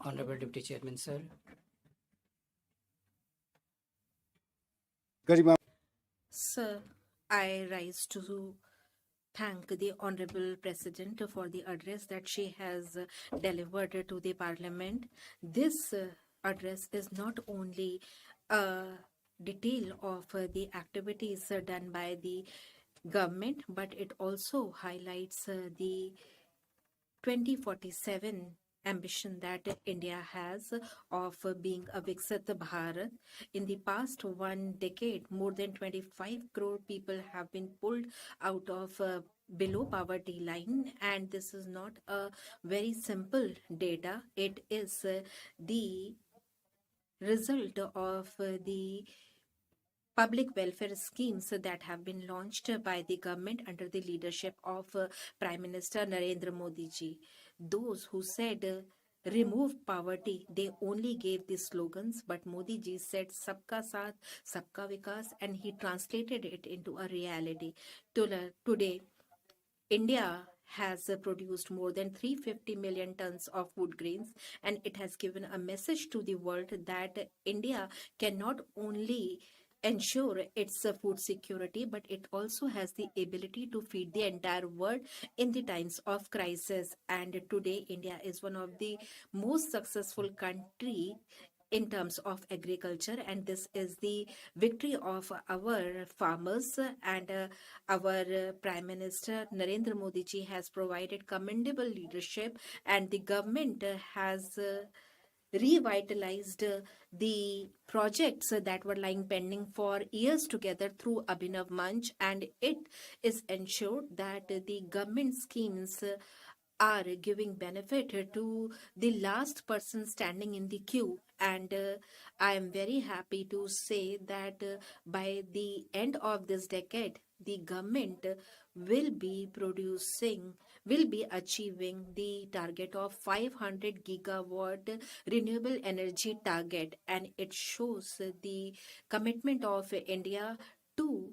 Honorable Deputy Chairman, sir. Garima Sir, I rise to thank the Honorable President for the address that she has delivered to the Parliament. This address is not only a detail of the activities done by the government, but it also highlights the 2047 ambition that India has of being a Viksit Bharat. In the past 1 decade, more than 25 crore people have been pulled out of below poverty line, and this is not a very simple data. It is the result of the public welfare schemes that have been launched by the government under the leadership of Prime Minister Narendra Modi ji. Those who said remove poverty, they only gave the slogans, but Modi ji said Sabka Saath, Sabka Vikas, and he translated it into a reality. Today, India has produced more than 350 million tons of food grains, and it has given a message to the world that India can not only ensure its food security, but it also has the ability to feed the entire world in the times of crisis. And today, India is one of the most successful country in terms of agriculture, and this is the victory of our farmers, and our Prime Minister Narendra Modi ji has provided commendable leadership, and the government has revitalized the projects that were lying pending for years together through Abhinav Manch, and it is ensured that the government schemes are giving benefit to the last person standing in the queue. And I am very happy to say that by the end of this decade, the government will be achieving the target of 500 gigawatt renewable energy target, and it shows the commitment of India to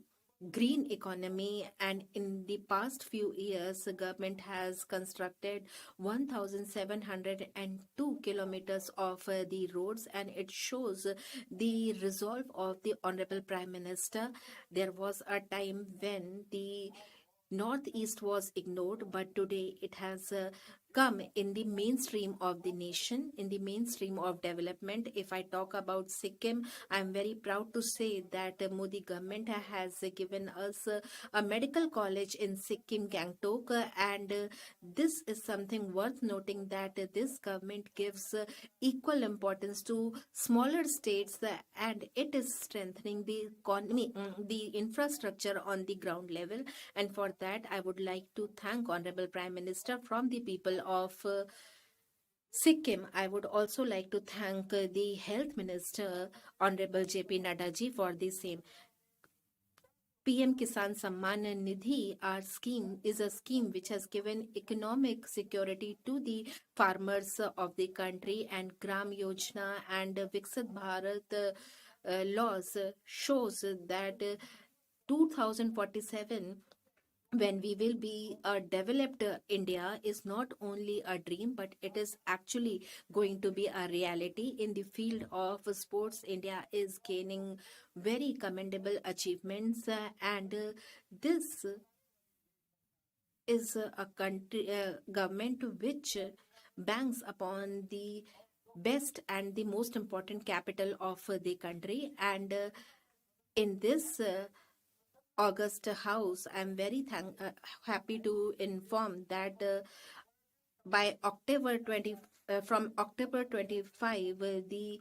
green economy, and in the past few years the government has constructed 1702 kilometers of the roads, and it shows the resolve of the honorable prime minister. There was a time when the Northeast was ignored, but today it has come in the mainstream of the nation, in the mainstream of development. If I talk about Sikkim, I'm very proud to say that the Modi government has given us a medical college in Sikkim, Gangtok, and this is something worth noting, that this government gives equal importance to smaller states, and it is strengthening the economy, the infrastructure on the ground level. And for that, I would like to thank Honorable Prime Minister from the people of Sikkim. I would also like to thank the Health Minister, Honorable JP Nadda ji, for the same. PM Kisan Samman Nidhi, our scheme, is a scheme which has given economic security to the farmers of the country, and Gram Yojana and Viksit Bharat laws shows that 2047, when we will be a developed India, is not only a dream, but it is actually going to be a reality. In the field of sports, India is gaining very commendable achievements, and this is a country government which banks upon the best and the most important capital of the country. And in this August House, I'm very happy to inform that by October 20, from October 25, the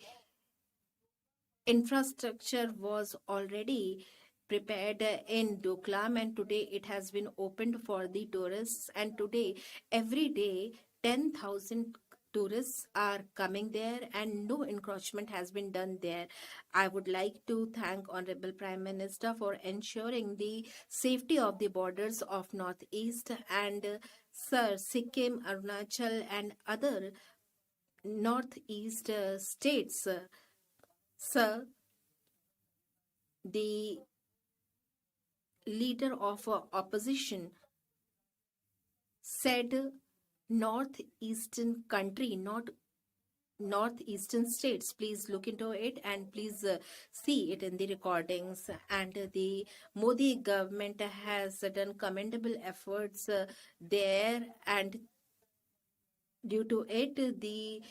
infrastructure was already prepared in Doklam, and today it has been opened for the tourists. And today, every day, 10,000 tourists are coming there, and no encroachment has been done there. I would like to thank Honorable Prime Minister for ensuring the safety of the borders of Northeast, and Sir, Sikkim, Arunachal, and other Northeast states. Sir, the leader of opposition said northeastern country, not northeastern states. Please look into it, and please see it in the recordings. And the Modi government has done commendable efforts there, and due to it, the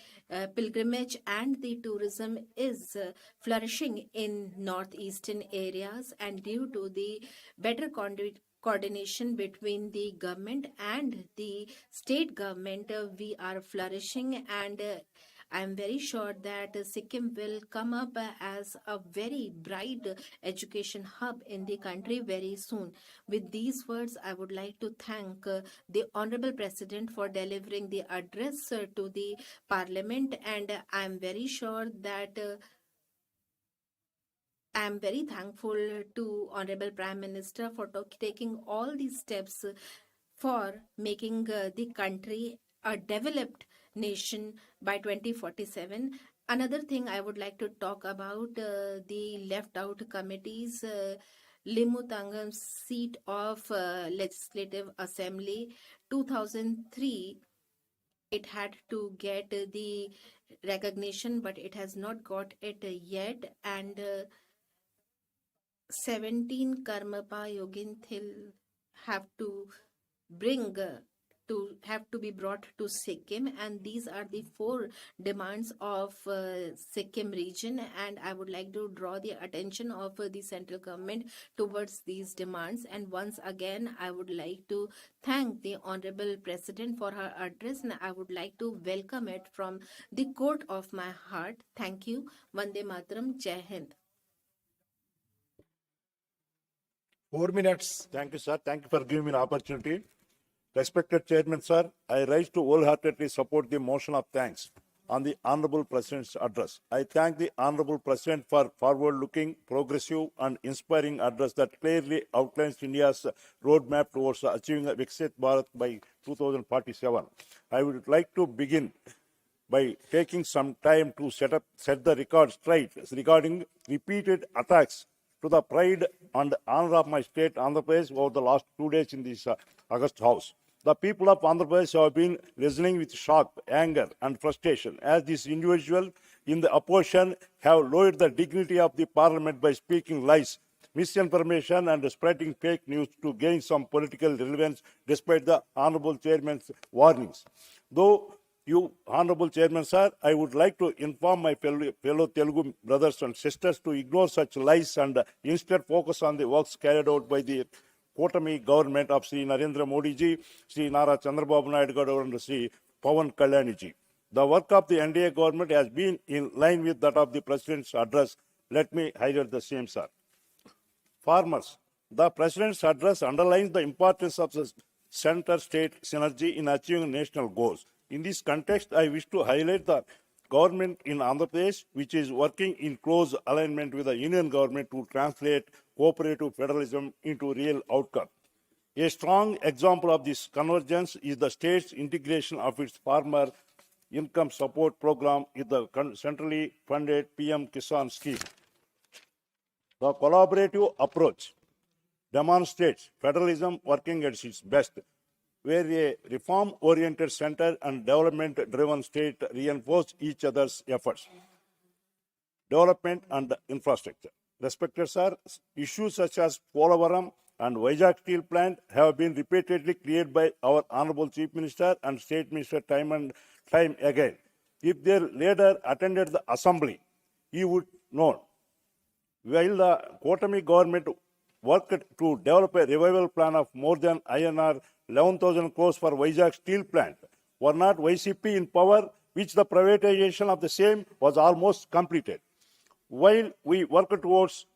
pilgrimage and the tourism is flourishing in northeastern areas. And due to the better coordination between the government and the state government, we are flourishing. And I'm very sure that Sikkim will come up as a very bright education hub in the country very soon. With these words, I would like to thank the Honorable President for delivering the address to the Parliament, and I'm very sure that I am very thankful to Honorable Prime Minister for taking all these steps for making the country a developed nation by 2047. Another thing I would like to talk about, the left out committees. Limutangam seat of Legislative Assembly 2003, it had to get the recognition, but it has not got it yet. And 17 Karmapa Yoginthil have to bring have to be brought to Sikkim, and these are the 4 demands of Sikkim region. And I would like to draw the attention of the central government towards these demands. And once again, I would like to thank the Honorable President for her address, and I would like to welcome it from the court of my heart. Thank you. Vande Mataram. Jai Hind. 4 minutes. Thank you, sir. Thank you for giving me an opportunity. Respected Chairman, sir, I rise to wholeheartedly support the motion of thanks on the Honorable President's address. I thank the Honorable President for forward-looking, progressive and inspiring address that clearly outlines India's roadmap towards achieving a Viksit Bharat by 2047. I would like to begin by taking some time to set the record straight regarding repeated attacks to the pride and honor of my state, Andhra Pradesh, over the last 2 days in this August House. The people of Andhra Pradesh have been listening with shock, anger, and frustration as these individuals in the opposition have lowered the dignity of the parliament by speaking lies, misinformation, and spreading fake news to gain some political relevance despite the Honorable Chairman's warnings. Though you, Honorable Chairman, sir, I would like to inform my fellow Telugu brothers and sisters to ignore such lies and instead focus on the works carried out by the Kotami government of Sri Narendra Modi ji, Sri Nara Chandrababu Naidu Garu and Sri Pawan Kalyani ji. The work of the NDA government has been in line with that of the President's address. Let me highlight the same, sir. Farmers. The President's address underlines the importance of the center-state synergy in achieving national goals. In this context, I wish to highlight the government in Andhra Pradesh, which is working in close alignment with the union government to translate cooperative federalism into real outcome. A strong example of this convergence is the state's integration of its farmer income support program with the centrally funded PM Kisan scheme. The collaborative approach demonstrates federalism working at its best, where a reform-oriented center and development-driven state reinforce each other's efforts. Development and infrastructure. Respected sir, issues such as Polavaram and Vizag Steel Plant have been repeatedly cleared by our Honorable Chief Minister and State Minister time and time again. If their leader attended the assembly, he would know. While the Kotami government worked to develop a revival plan of more than INR 11,000 crores for Vizag Steel Plant, were not YCP in power, which the privatization of the same was almost completed. While we work towards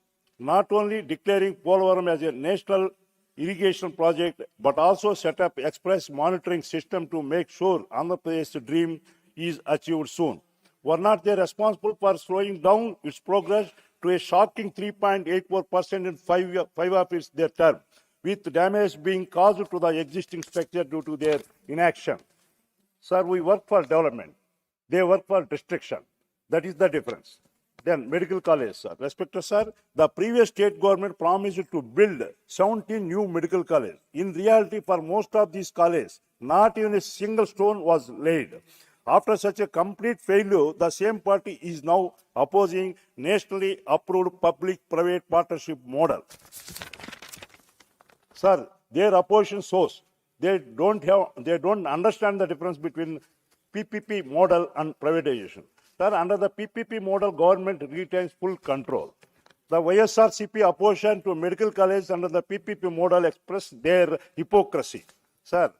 not only declaring Polavaram as a national irrigation project, but also set up express monitoring system to make sure Andhra Pradesh's dream is achieved soon. Were not they responsible for slowing down its progress to a shocking 3.84% in five of their term, with damage being caused to the existing structure due to their inaction? Sir, we work for development. They work for destruction. That is the difference. Then medical college, sir. Respected sir, the previous state government promised to build 17 new medical colleges. In reality, for most of these colleges, not even a single stone was laid. After such a complete failure, the same party is now opposing nationally approved public-private partnership model. Sir, their opposition shows they don't understand the difference between PPP model and privatization. Sir, under the PPP model, government retains full control. The YSRCP opposition to medical college under the PPP model express their hypocrisy. Sir,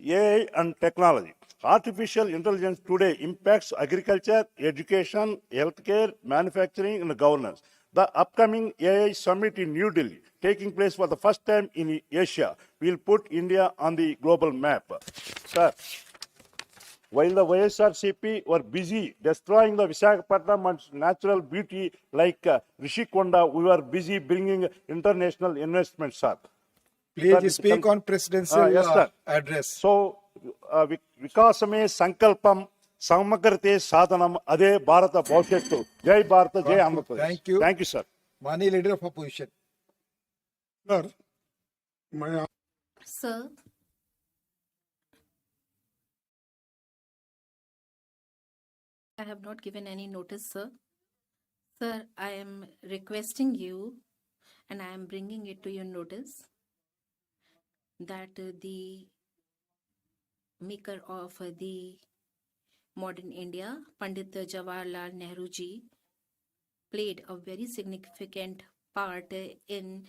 AI and technology. Artificial intelligence today impacts agriculture, education, healthcare, manufacturing, and governance. The upcoming AI summit in New Delhi, taking place for the first time in Asia, will put India on the global map. Sir, while the YSRCP were busy destroying the Visakhapatnam and natural beauty like Rishikonda, we were busy bringing international investments, sir. Please speak on presidential yes, sir. address. So, Vikasame Sankalpam Samagrate Sadhanam Ade Bharata Bhavishyattu. Jai Bharata, Jai Andhra Pradesh. Thank you. Thank you, sir. Mani leader of opposition. Sir, my Sir, I have not given any notice, sir. Sir, I am requesting you and I am bringing it to your notice that the maker of the modern India, Pandit Jawaharlal Nehru ji, played a very significant part in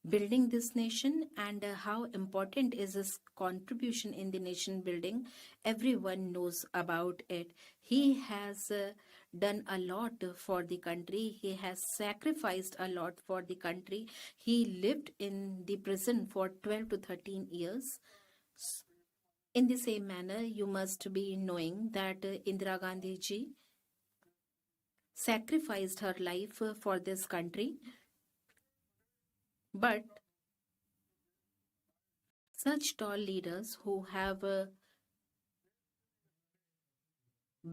building this nation, and how important is his contribution in the nation building. Everyone knows about it. He has done a lot for the country. He has sacrificed a lot for the country. He lived in the prison for 12 to 13 years. In the same manner, you must be knowing that Indira Gandhi ji sacrificed her life for this country. But such tall leaders who have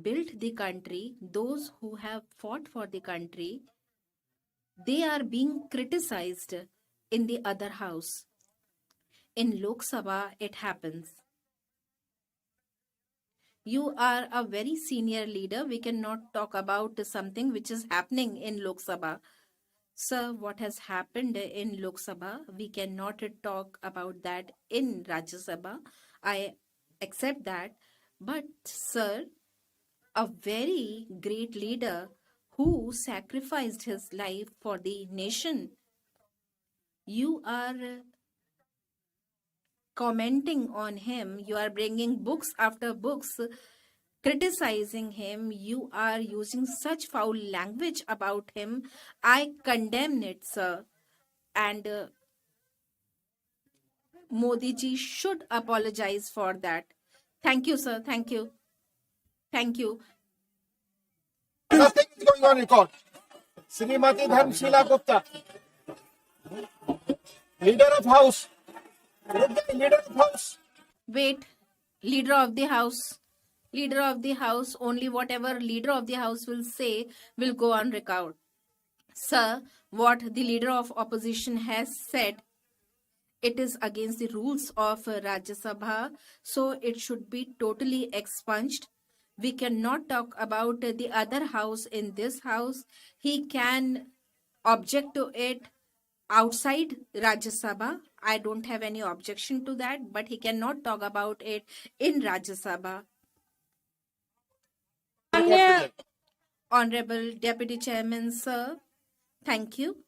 built the country, those who have fought for the country, they are being criticized in the other house. In Lok Sabha, it happens. You are a very senior leader. We cannot talk about something which is happening in Lok Sabha. Sir, what has happened in Lok Sabha, we cannot talk about that in Rajya Sabha. I accept that. But, sir, a very great leader who sacrificed his life for the nation, you are commenting on him, you are bringing books after books criticizing him, you are using such foul language about him. I condemn it, sir. And Modi ji should apologize for that. Thank you, sir. Thank you. Thank you. Nothing is going on record. Srimati Dharmshila Gupta, leader of house. Leader of house. Wait, leader of the house. Leader of the house, only whatever leader of the house will say will go on record. Sir, what the leader of opposition has said, it is against the rules of Rajya Sabha, so it should be totally expunged. We cannot talk about the other house in this house. He can object to it outside Rajya Sabha. I don't have any objection to that, but he cannot talk about it in Rajya Sabha. Honorable Deputy Chairman, sir, thank you.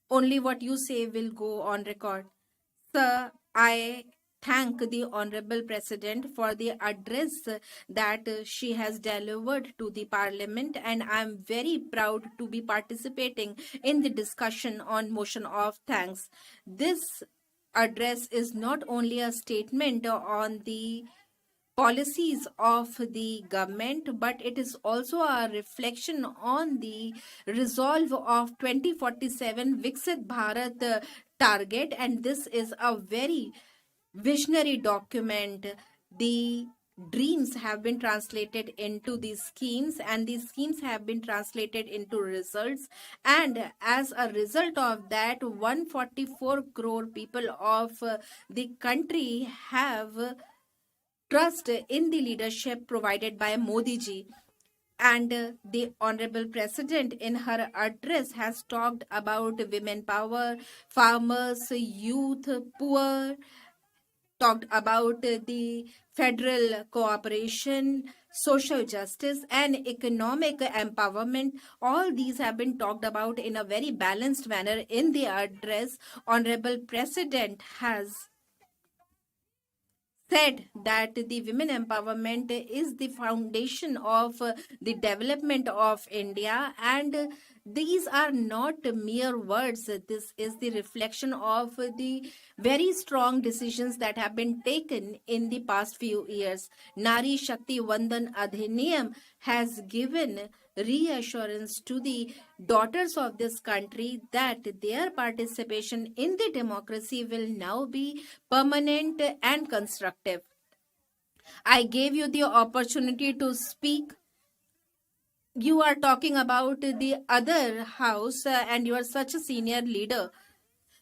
Only what you say will go on record. Sir, I thank the Honorable President for the address that she has delivered to the Parliament, and I am very proud to be participating in the discussion on motion of thanks. This address is not only a statement on the policies of the government, but it is also a reflection on the resolve of 2047 Viksit Bharat target, and this is a very visionary document. The dreams have been translated into these schemes, and these schemes have been translated into results, and as a result of that, 144 crore people of the country have trust in the leadership provided by Modi ji. And the Honorable President, in her address, has talked about women power, farmers, youth, poor, talked about the federal cooperation, social justice, and economic empowerment. All these have been talked about in a very balanced manner in the address. Honorable President has said that the women empowerment is the foundation of the development of India, and these are not mere words. This is the reflection of the very strong decisions that have been taken in the past few years. Nari Shakti Vandan Adhiniyam has given reassurance to the daughters of this country that their participation in the democracy will now be permanent and constructive. I gave you the opportunity to speak. You are talking about the other house, and you are such a senior leader.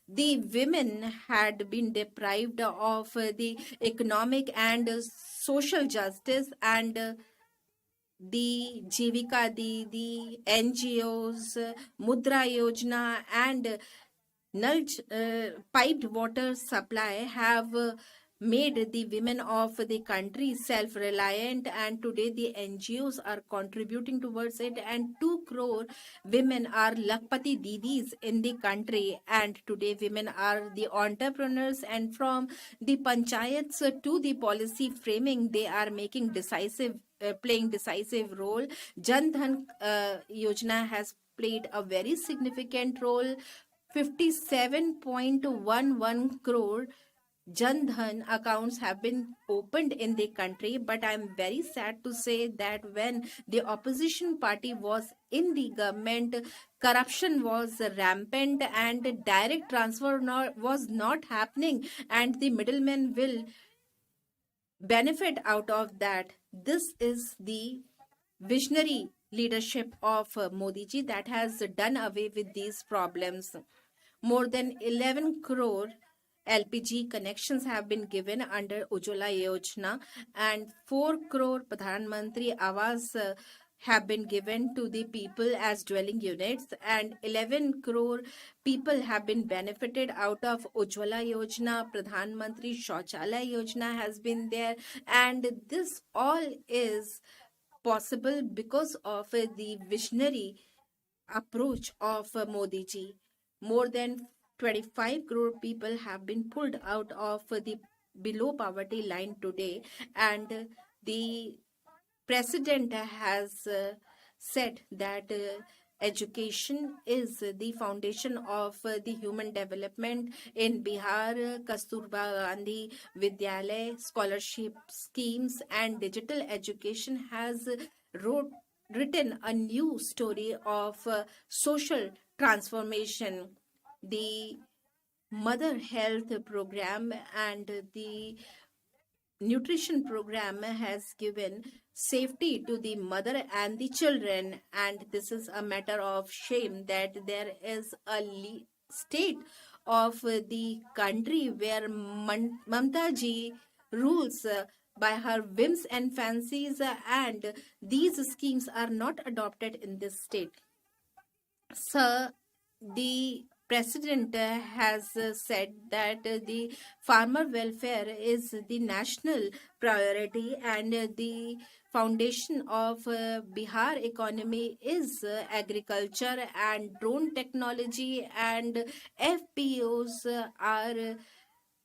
The women had been deprived of the economic and social justice, and the Jivika the NGOs, Mudra Yojana, and piped water supply have made the women of the country self-reliant, and today the NGOs are contributing towards it, and 2 crore women are Lakpati Didis in the country, and today women are the entrepreneurs, and from the panchayats to the policy framing, they are making playing decisive role. Jan Dhan Yojana has played a very significant role. 57.11 crore Jan Dhan accounts have been opened in the country, but I'm very sad to say that when the opposition party was in the government, corruption was rampant and direct transfer was not happening, and the middlemen will benefit out of that. This is the visionary leadership of Modi ji that has done away with these problems. More than 11 crore LPG connections have been given under Ujjwala Yojana, and 4 crore Pradhan Mantri Awas have been given to the people as dwelling units, and 11 crore people have been benefited out of Ujjwala Yojana. Pradhan Mantri Shauchalaya Yojana has been there, and this all is possible because of the visionary approach of Modi ji. More than 25 crore people have been pulled out of the below poverty line today, and the president has said that education is the foundation of the human development in Bihar. Kasturba Gandhi Vidyalay scholarship schemes and digital education has written a new story of social transformation. The mother health program and the nutrition program has given safety to the mother and the children, and this is a matter of shame that there is a state of the country where Mamta ji rules by her whims and fancies, and these schemes are not adopted in this state. Sir, the president has said that the farmer welfare is the national priority, and the foundation of Bihar economy is agriculture, and drone technology and FPOs are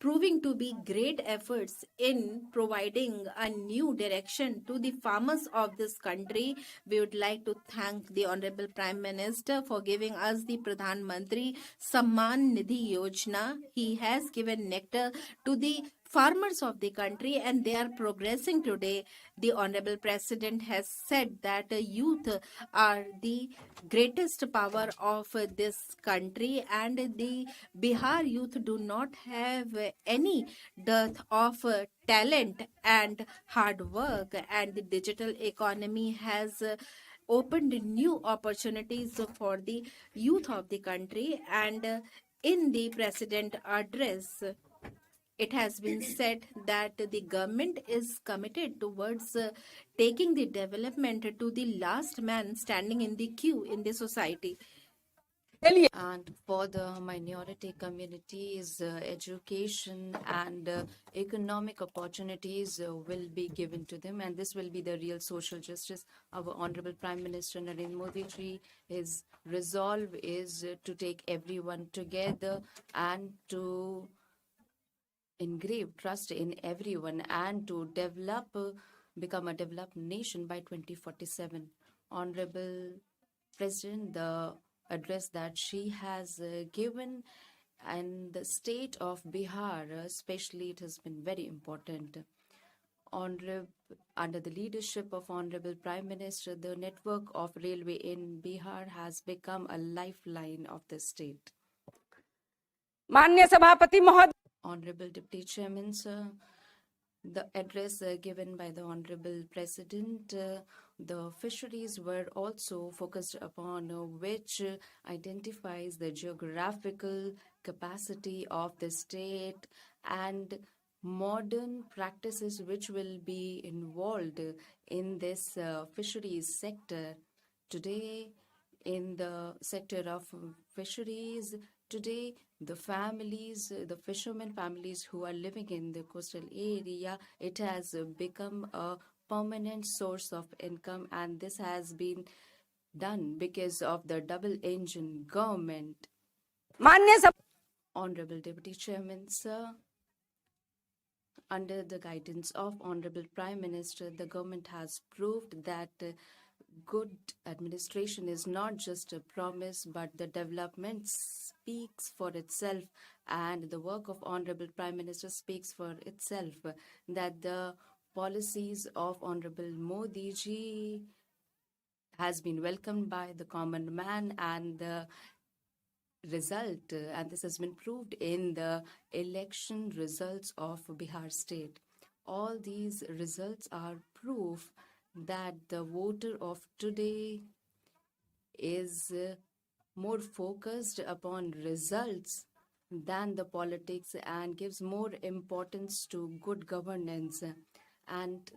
proving to be great efforts in providing a new direction to the farmers of this country. We would like to thank the Honorable Prime Minister for giving us the Pradhan Mantri Samman Nidhi Yojana. He has given nectar to the farmers of the country, and they are progressing today. The Honorable President has said that youth are the greatest power of this country, and the Bihar youth do not have any dearth of talent and hard work, and the digital economy has opened new opportunities for the youth of the country. And in the president address, it has been said that the government is committed towards taking the development to the last man standing in the queue in the society. And for the minority communities, education and economic opportunities will be given to them, and this will be the real social justice. Our Honorable Prime Minister Narendra Modi ji, his resolve is to take everyone together and to engrave trust in everyone and to develop, become a developed nation by 2047. Honorable President, the address that she has given and the state of Bihar, especially, it has been very important. Under the leadership of Honorable Prime Minister, the network of railway in Bihar has become a lifeline of the state. माननीय सभापति महोदय, Honorable Deputy Chairman, sir, the address given by the Honorable President, the fisheries were also focused upon, which identifies the geographical capacity of the state and modern practices which will be involved in this fisheries sector. Today, in the sector of fisheries, today the families, the fishermen families who are living in the coastal area, it has become a permanent source of income, and this has been done because of the double engine government. Honorable Deputy Chairman, sir, under the guidance of Honorable Prime Minister, the government has proved that good administration is not just a promise, but the development speaks for itself, and the work of Honorable Prime Minister speaks for itself, that the policies of Honorable Modi ji has been welcomed by the common man, and the result, and this has been proved in the election results of Bihar state. All these results are proof that the voter of today is more focused upon results than the politics and gives more importance to good governance. And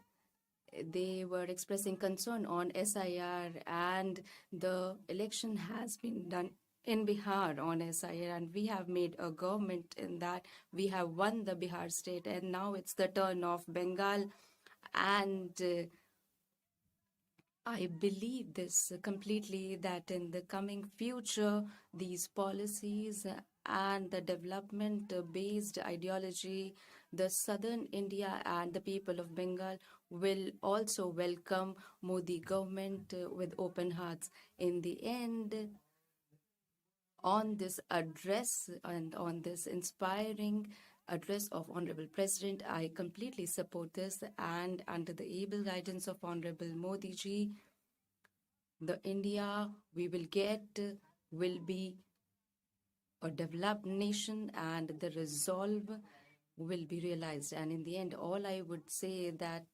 they were expressing concern on SIR, and the election has been done in Bihar on SIR, and we have made a government in that. We have won the Bihar state, and now it's the turn of Bengal. And I believe this completely, that in the coming future, these policies and the development based ideology, the southern India and the people of Bengal will also welcome Modi government with open hearts. In the end, on this address and on this inspiring address of Honorable President, I completely support this, and under the able guidance of Honorable Modi ji, the India we will get will be a developed nation, and the resolve will be realized. And in the end, all I would say that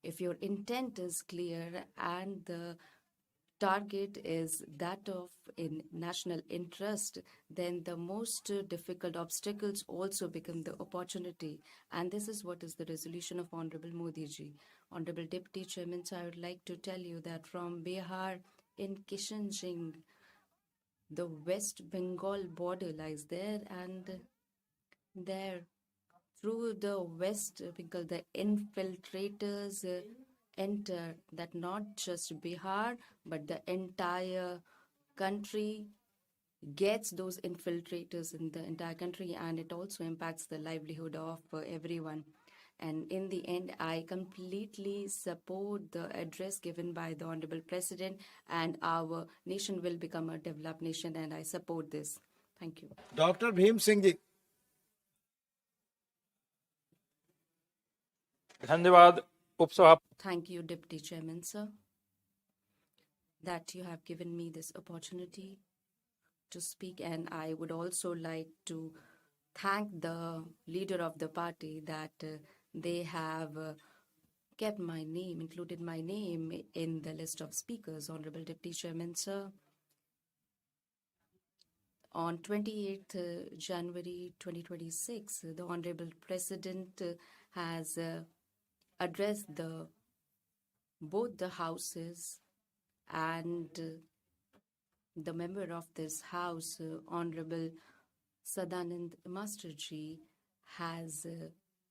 if your intent is clear and the target is that of in national interest, then the most difficult obstacles also become the opportunity. And this is what is the resolution of Honorable Modi ji. Honorable Deputy Chairman, so I would like to tell you that from Bihar in Kishanjing, the West Bengal border lies there, and there through the West Bengal, the infiltrators enter that not just Bihar, but the entire country gets those infiltrators in the entire country, and it also impacts the livelihood of everyone. And in the end, I completely support the address given by the Honorable President, and our nation will become a developed nation, and I support this. Thank you. Dr. Bhim Singh ji. धन्यवाद उपसभापति। Thank you, Deputy Chairman, sir, that you have given me this opportunity to speak. And I would also like to thank the leader of the party that they have kept my name, included my name in the list of speakers. Honorable Deputy Chairman, sir, on 28th January 2026, the Honorable President has addressed both the houses, and the member of this house, Honorable Sadanand Masterji, has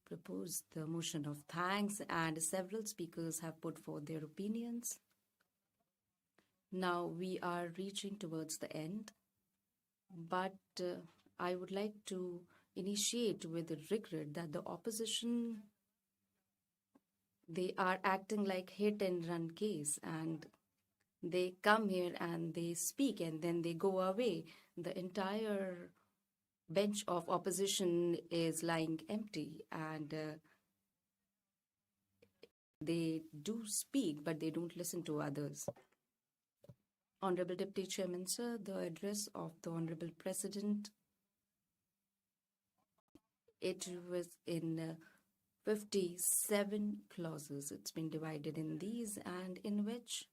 proposed the motion of thanks, and several speakers have put forth their opinions. Now we are reaching towards the end, but I would like to initiate with regret that the opposition, they are acting like hit and run case, and they come here and they speak and then they go away. The entire bench of opposition is lying empty, and they do speak, but they don't listen to others. Honorable Deputy Chairman, sir, the address of the Honorable President, it was in 57 clauses. It's been divided in these, and in which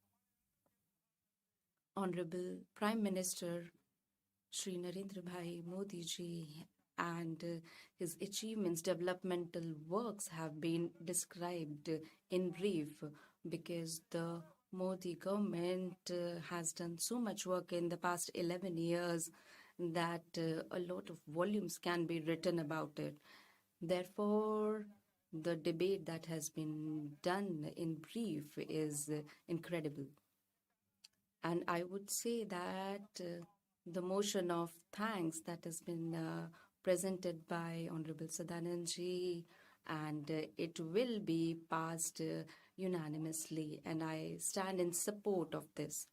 Honorable Prime Minister Shri Narendra Bhai Modi ji and his achievements, developmental works have been described in brief, because the Modi government has done so much work in the past 11 years that a lot of volumes can be written about it. Therefore, the debate that has been done in brief is incredible. And I would say that the motion of thanks that has been presented by Honorable Sadanand ji, and it will be passed unanimously, and I stand in support of this.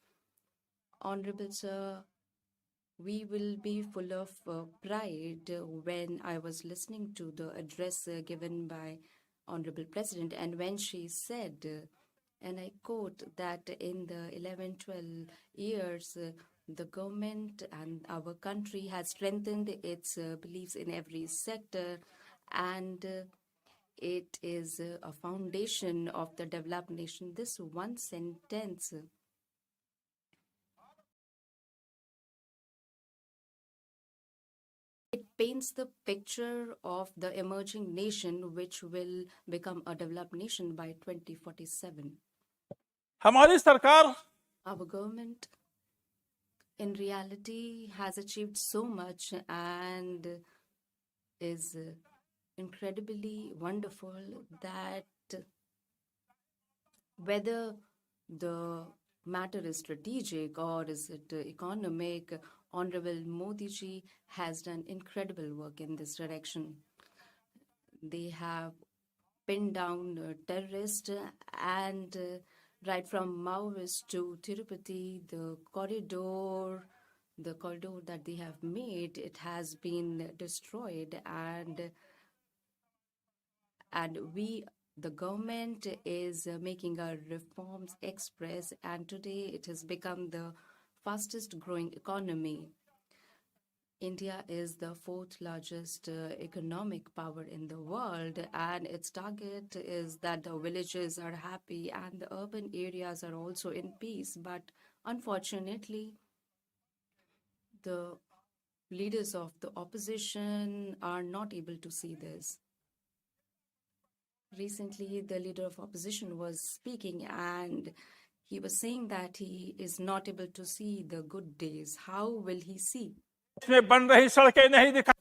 Honorable Sir, we will be full of pride when I was listening to the address given by Honorable President, and when she said, and I quote, that in the 11-12 years, the government and our country has strengthened its beliefs in every sector, and it is a foundation of the developed nation. This one sentence it paints the picture of the emerging nation which will become a developed nation by 2047. हमारी सरकार Our government in reality has achieved so much and is incredibly wonderful that whether the matter is strategic or is it economic, Honorable Modi ji has done incredible work in this direction. They have pinned down terrorists and right from Maoist to Tirupati, the corridor that they have made, it has been destroyed and the government is making a reforms express, and today it has become the fastest growing economy. India is the fourth largest economic power in the world, and its target is that the villages are happy and the urban areas are also in peace. But unfortunately, the leaders of the opposition are not able to see this. Recently, the leader of opposition was speaking and he was saying that he is not able to see the good days. How will he see? बन रही सड़कें नहीं दिखा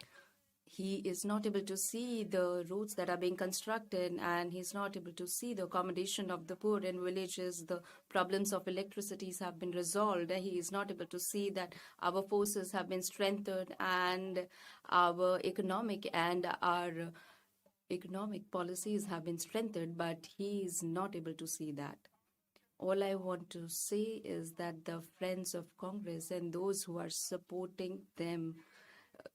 He is not able to see the roads that are being constructed, and he's not able to see the accommodation of the poor in villages. The problems of electricities have been resolved. He is not able to see that our forces have been strengthened and our economic policies have been strengthened, but he is not able to see that. All I want to say is that the friends of Congress and those who are supporting them,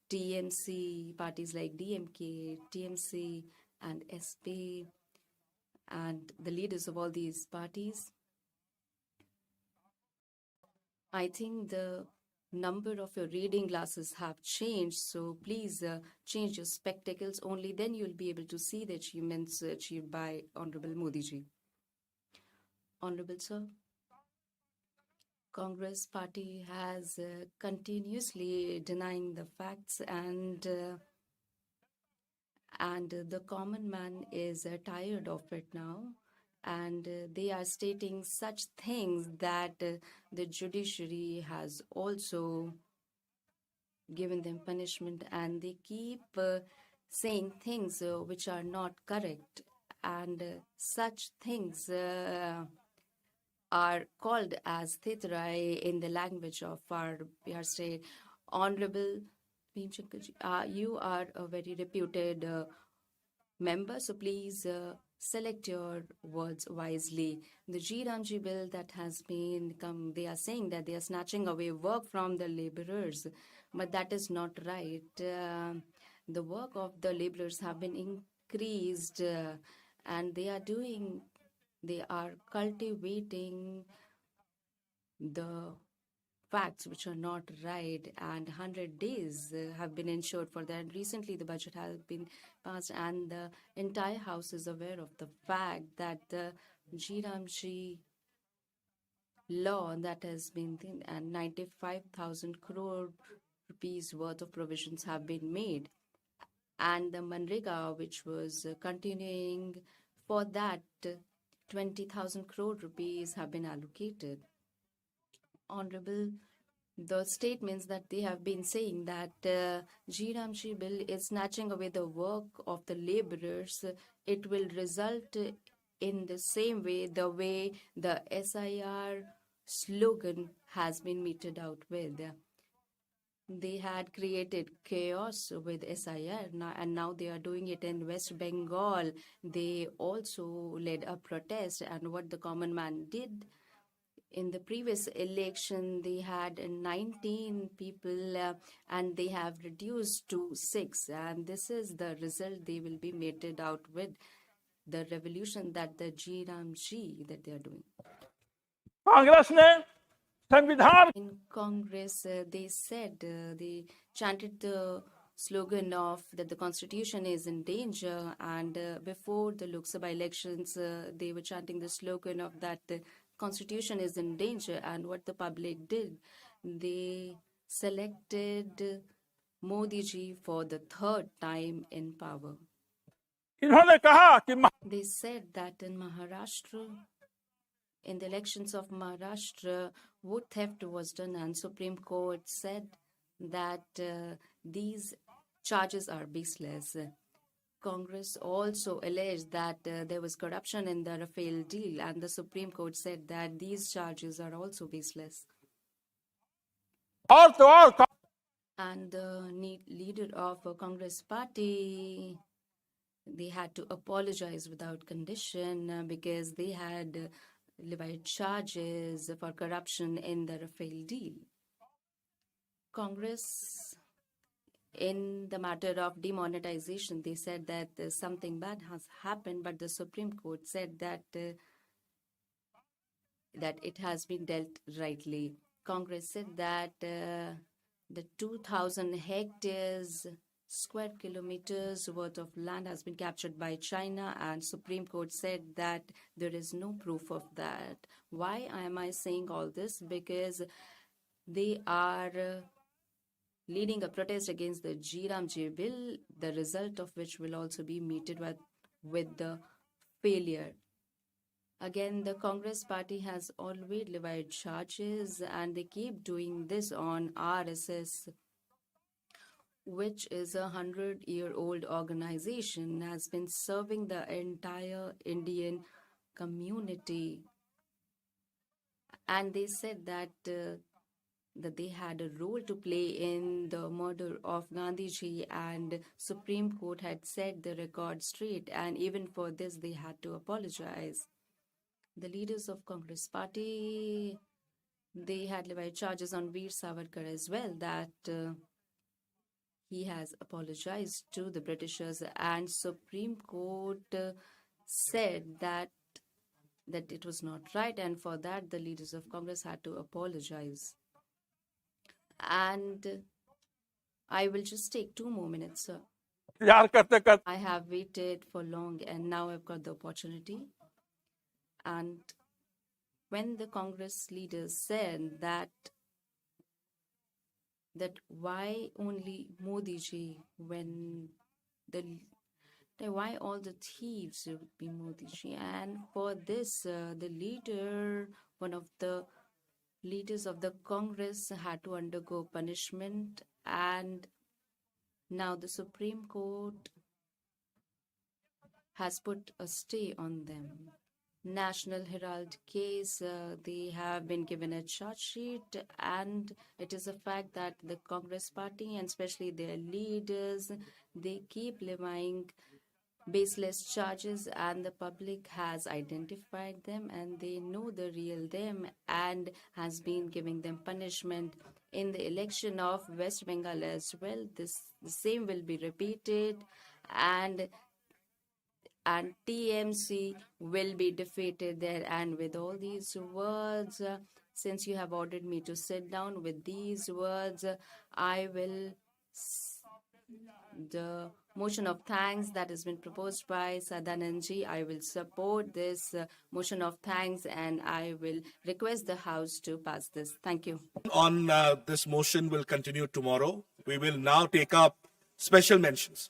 TMC, parties like DMK, TMC, and SP, and the leaders of all these parties, I think the number of your reading glasses have changed. So please change your spectacles. Only then you'll be able to see the achievements achieved by Honorable Modi ji. Honorable Sir, Congress party has continuously denying the facts, and the common man is tired of it now, and they are stating such things that the judiciary has also given them punishment, and they keep saying things which are not correct, and such things are called as thitrai in the language of our Bihar state. Honorable Bhim Shankar ji, you are a very reputed member, so please select your words wisely. The G Ramji bill that has been come, they are saying that they are snatching away work from the laborers, but that is not right. The work of the laborers have been increased, and they are cultivating the facts which are not right, and 100 days have been ensured for that. Recently, the budget has been passed, and the entire house is aware of the fact that the G Ramji law that has been and 95,000 crore rupees worth of provisions have been made, and the Manrega, which was continuing, for that 20,000 crore rupees have been allocated. Honorable, the statements that they have been saying that G Ramji bill is snatching away the work of the laborers, it will result in the same way the way the SIR slogan has been meted out with. They had created chaos with SIR, and now they are doing it in West Bengal. They also led a protest, and what the common man did in the previous election, they had 19 people and they have reduced to 6. And this is the result they will be meted out with, the revolution that the G Ramji that they are doing. Congress ने संविधान In Congress, they said, they chanted the slogan of that the constitution is in danger, and before the Lok Sabha elections, they were chanting the slogan of that the constitution is in danger. And what the public did, they selected Modi ji for the third time in power. इन्होंने कहा कि They said that in Maharashtra, in the elections of Maharashtra, vote theft was done, and Supreme Court said that these charges are baseless. Congress also alleged that there was corruption in the Rafale deal, and the Supreme Court said that these charges are also baseless. And the leader of a Congress party, they had to apologize without condition because they had levied charges for corruption in the Rafale deal. Congress, in the matter of demonetization, they said that something bad has happened, but the Supreme Court said that that it has been dealt rightly. Congress said that the 2,000 hectares square kilometers worth of land has been captured by China, and Supreme Court said that there is no proof of that. Why am I saying all this? Because they are leading a protest against the G bill, the result of which will also be meted with the failure. Again, the Congress party has always levied charges, and they keep doing this on RSS, which is a 100-year-old organization, has been serving the entire Indian community. And they said that that they had a role to play in the murder of Gandhiji, and Supreme Court had set the record straight, and even for this they had to apologize. The leaders of Congress party, they had levied charges on Veer Savarkar as well, that he has apologized to the Britishers, and Supreme Court said that it was not right, and for that the leaders of Congress had to apologize. And I will just take 2 more minutes, sir. I have waited for long, and now I've got the opportunity. And when the Congress leaders said that why only Modi ji, why all the thieves would be Modi ji, and for this one of the leaders of the Congress had to undergo punishment, and now the Supreme Court has put a stay on them. National Herald case, they have been given a charge sheet, and it is a fact that the Congress party, and especially their leaders, they keep levying baseless charges, and the public has identified them, and they know the real them, and has been giving them punishment. In the election of West Bengal as well, the same will be repeated, and TMC will be defeated there. And with all these words, since you have ordered me to sit down, with these words, I will the motion of thanks that has been proposed by Sadananji, I will support this motion of thanks, and I will request the House to pass this. Thank you. On this motion will continue tomorrow. We will now take up special mentions.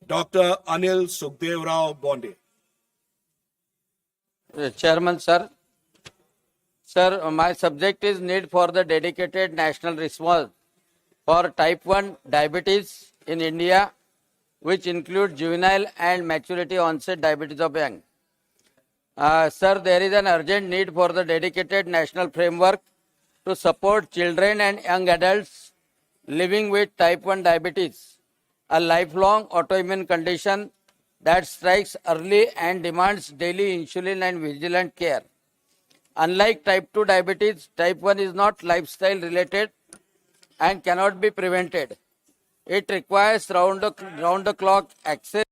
Dr. Anil Sukhdev Rao Bonde. Chairman, sir. Sir, my subject is need for the dedicated national response for type 1 diabetes in India, which include juvenile and maturity onset diabetes of young. Sir, there is an urgent need for the dedicated national framework to support children and young adults living with type 1 diabetes, a lifelong autoimmune condition that strikes early and demands daily insulin and vigilant care. Unlike type 2 diabetes, type 1 is not lifestyle related and cannot be prevented. It requires round-the-clock access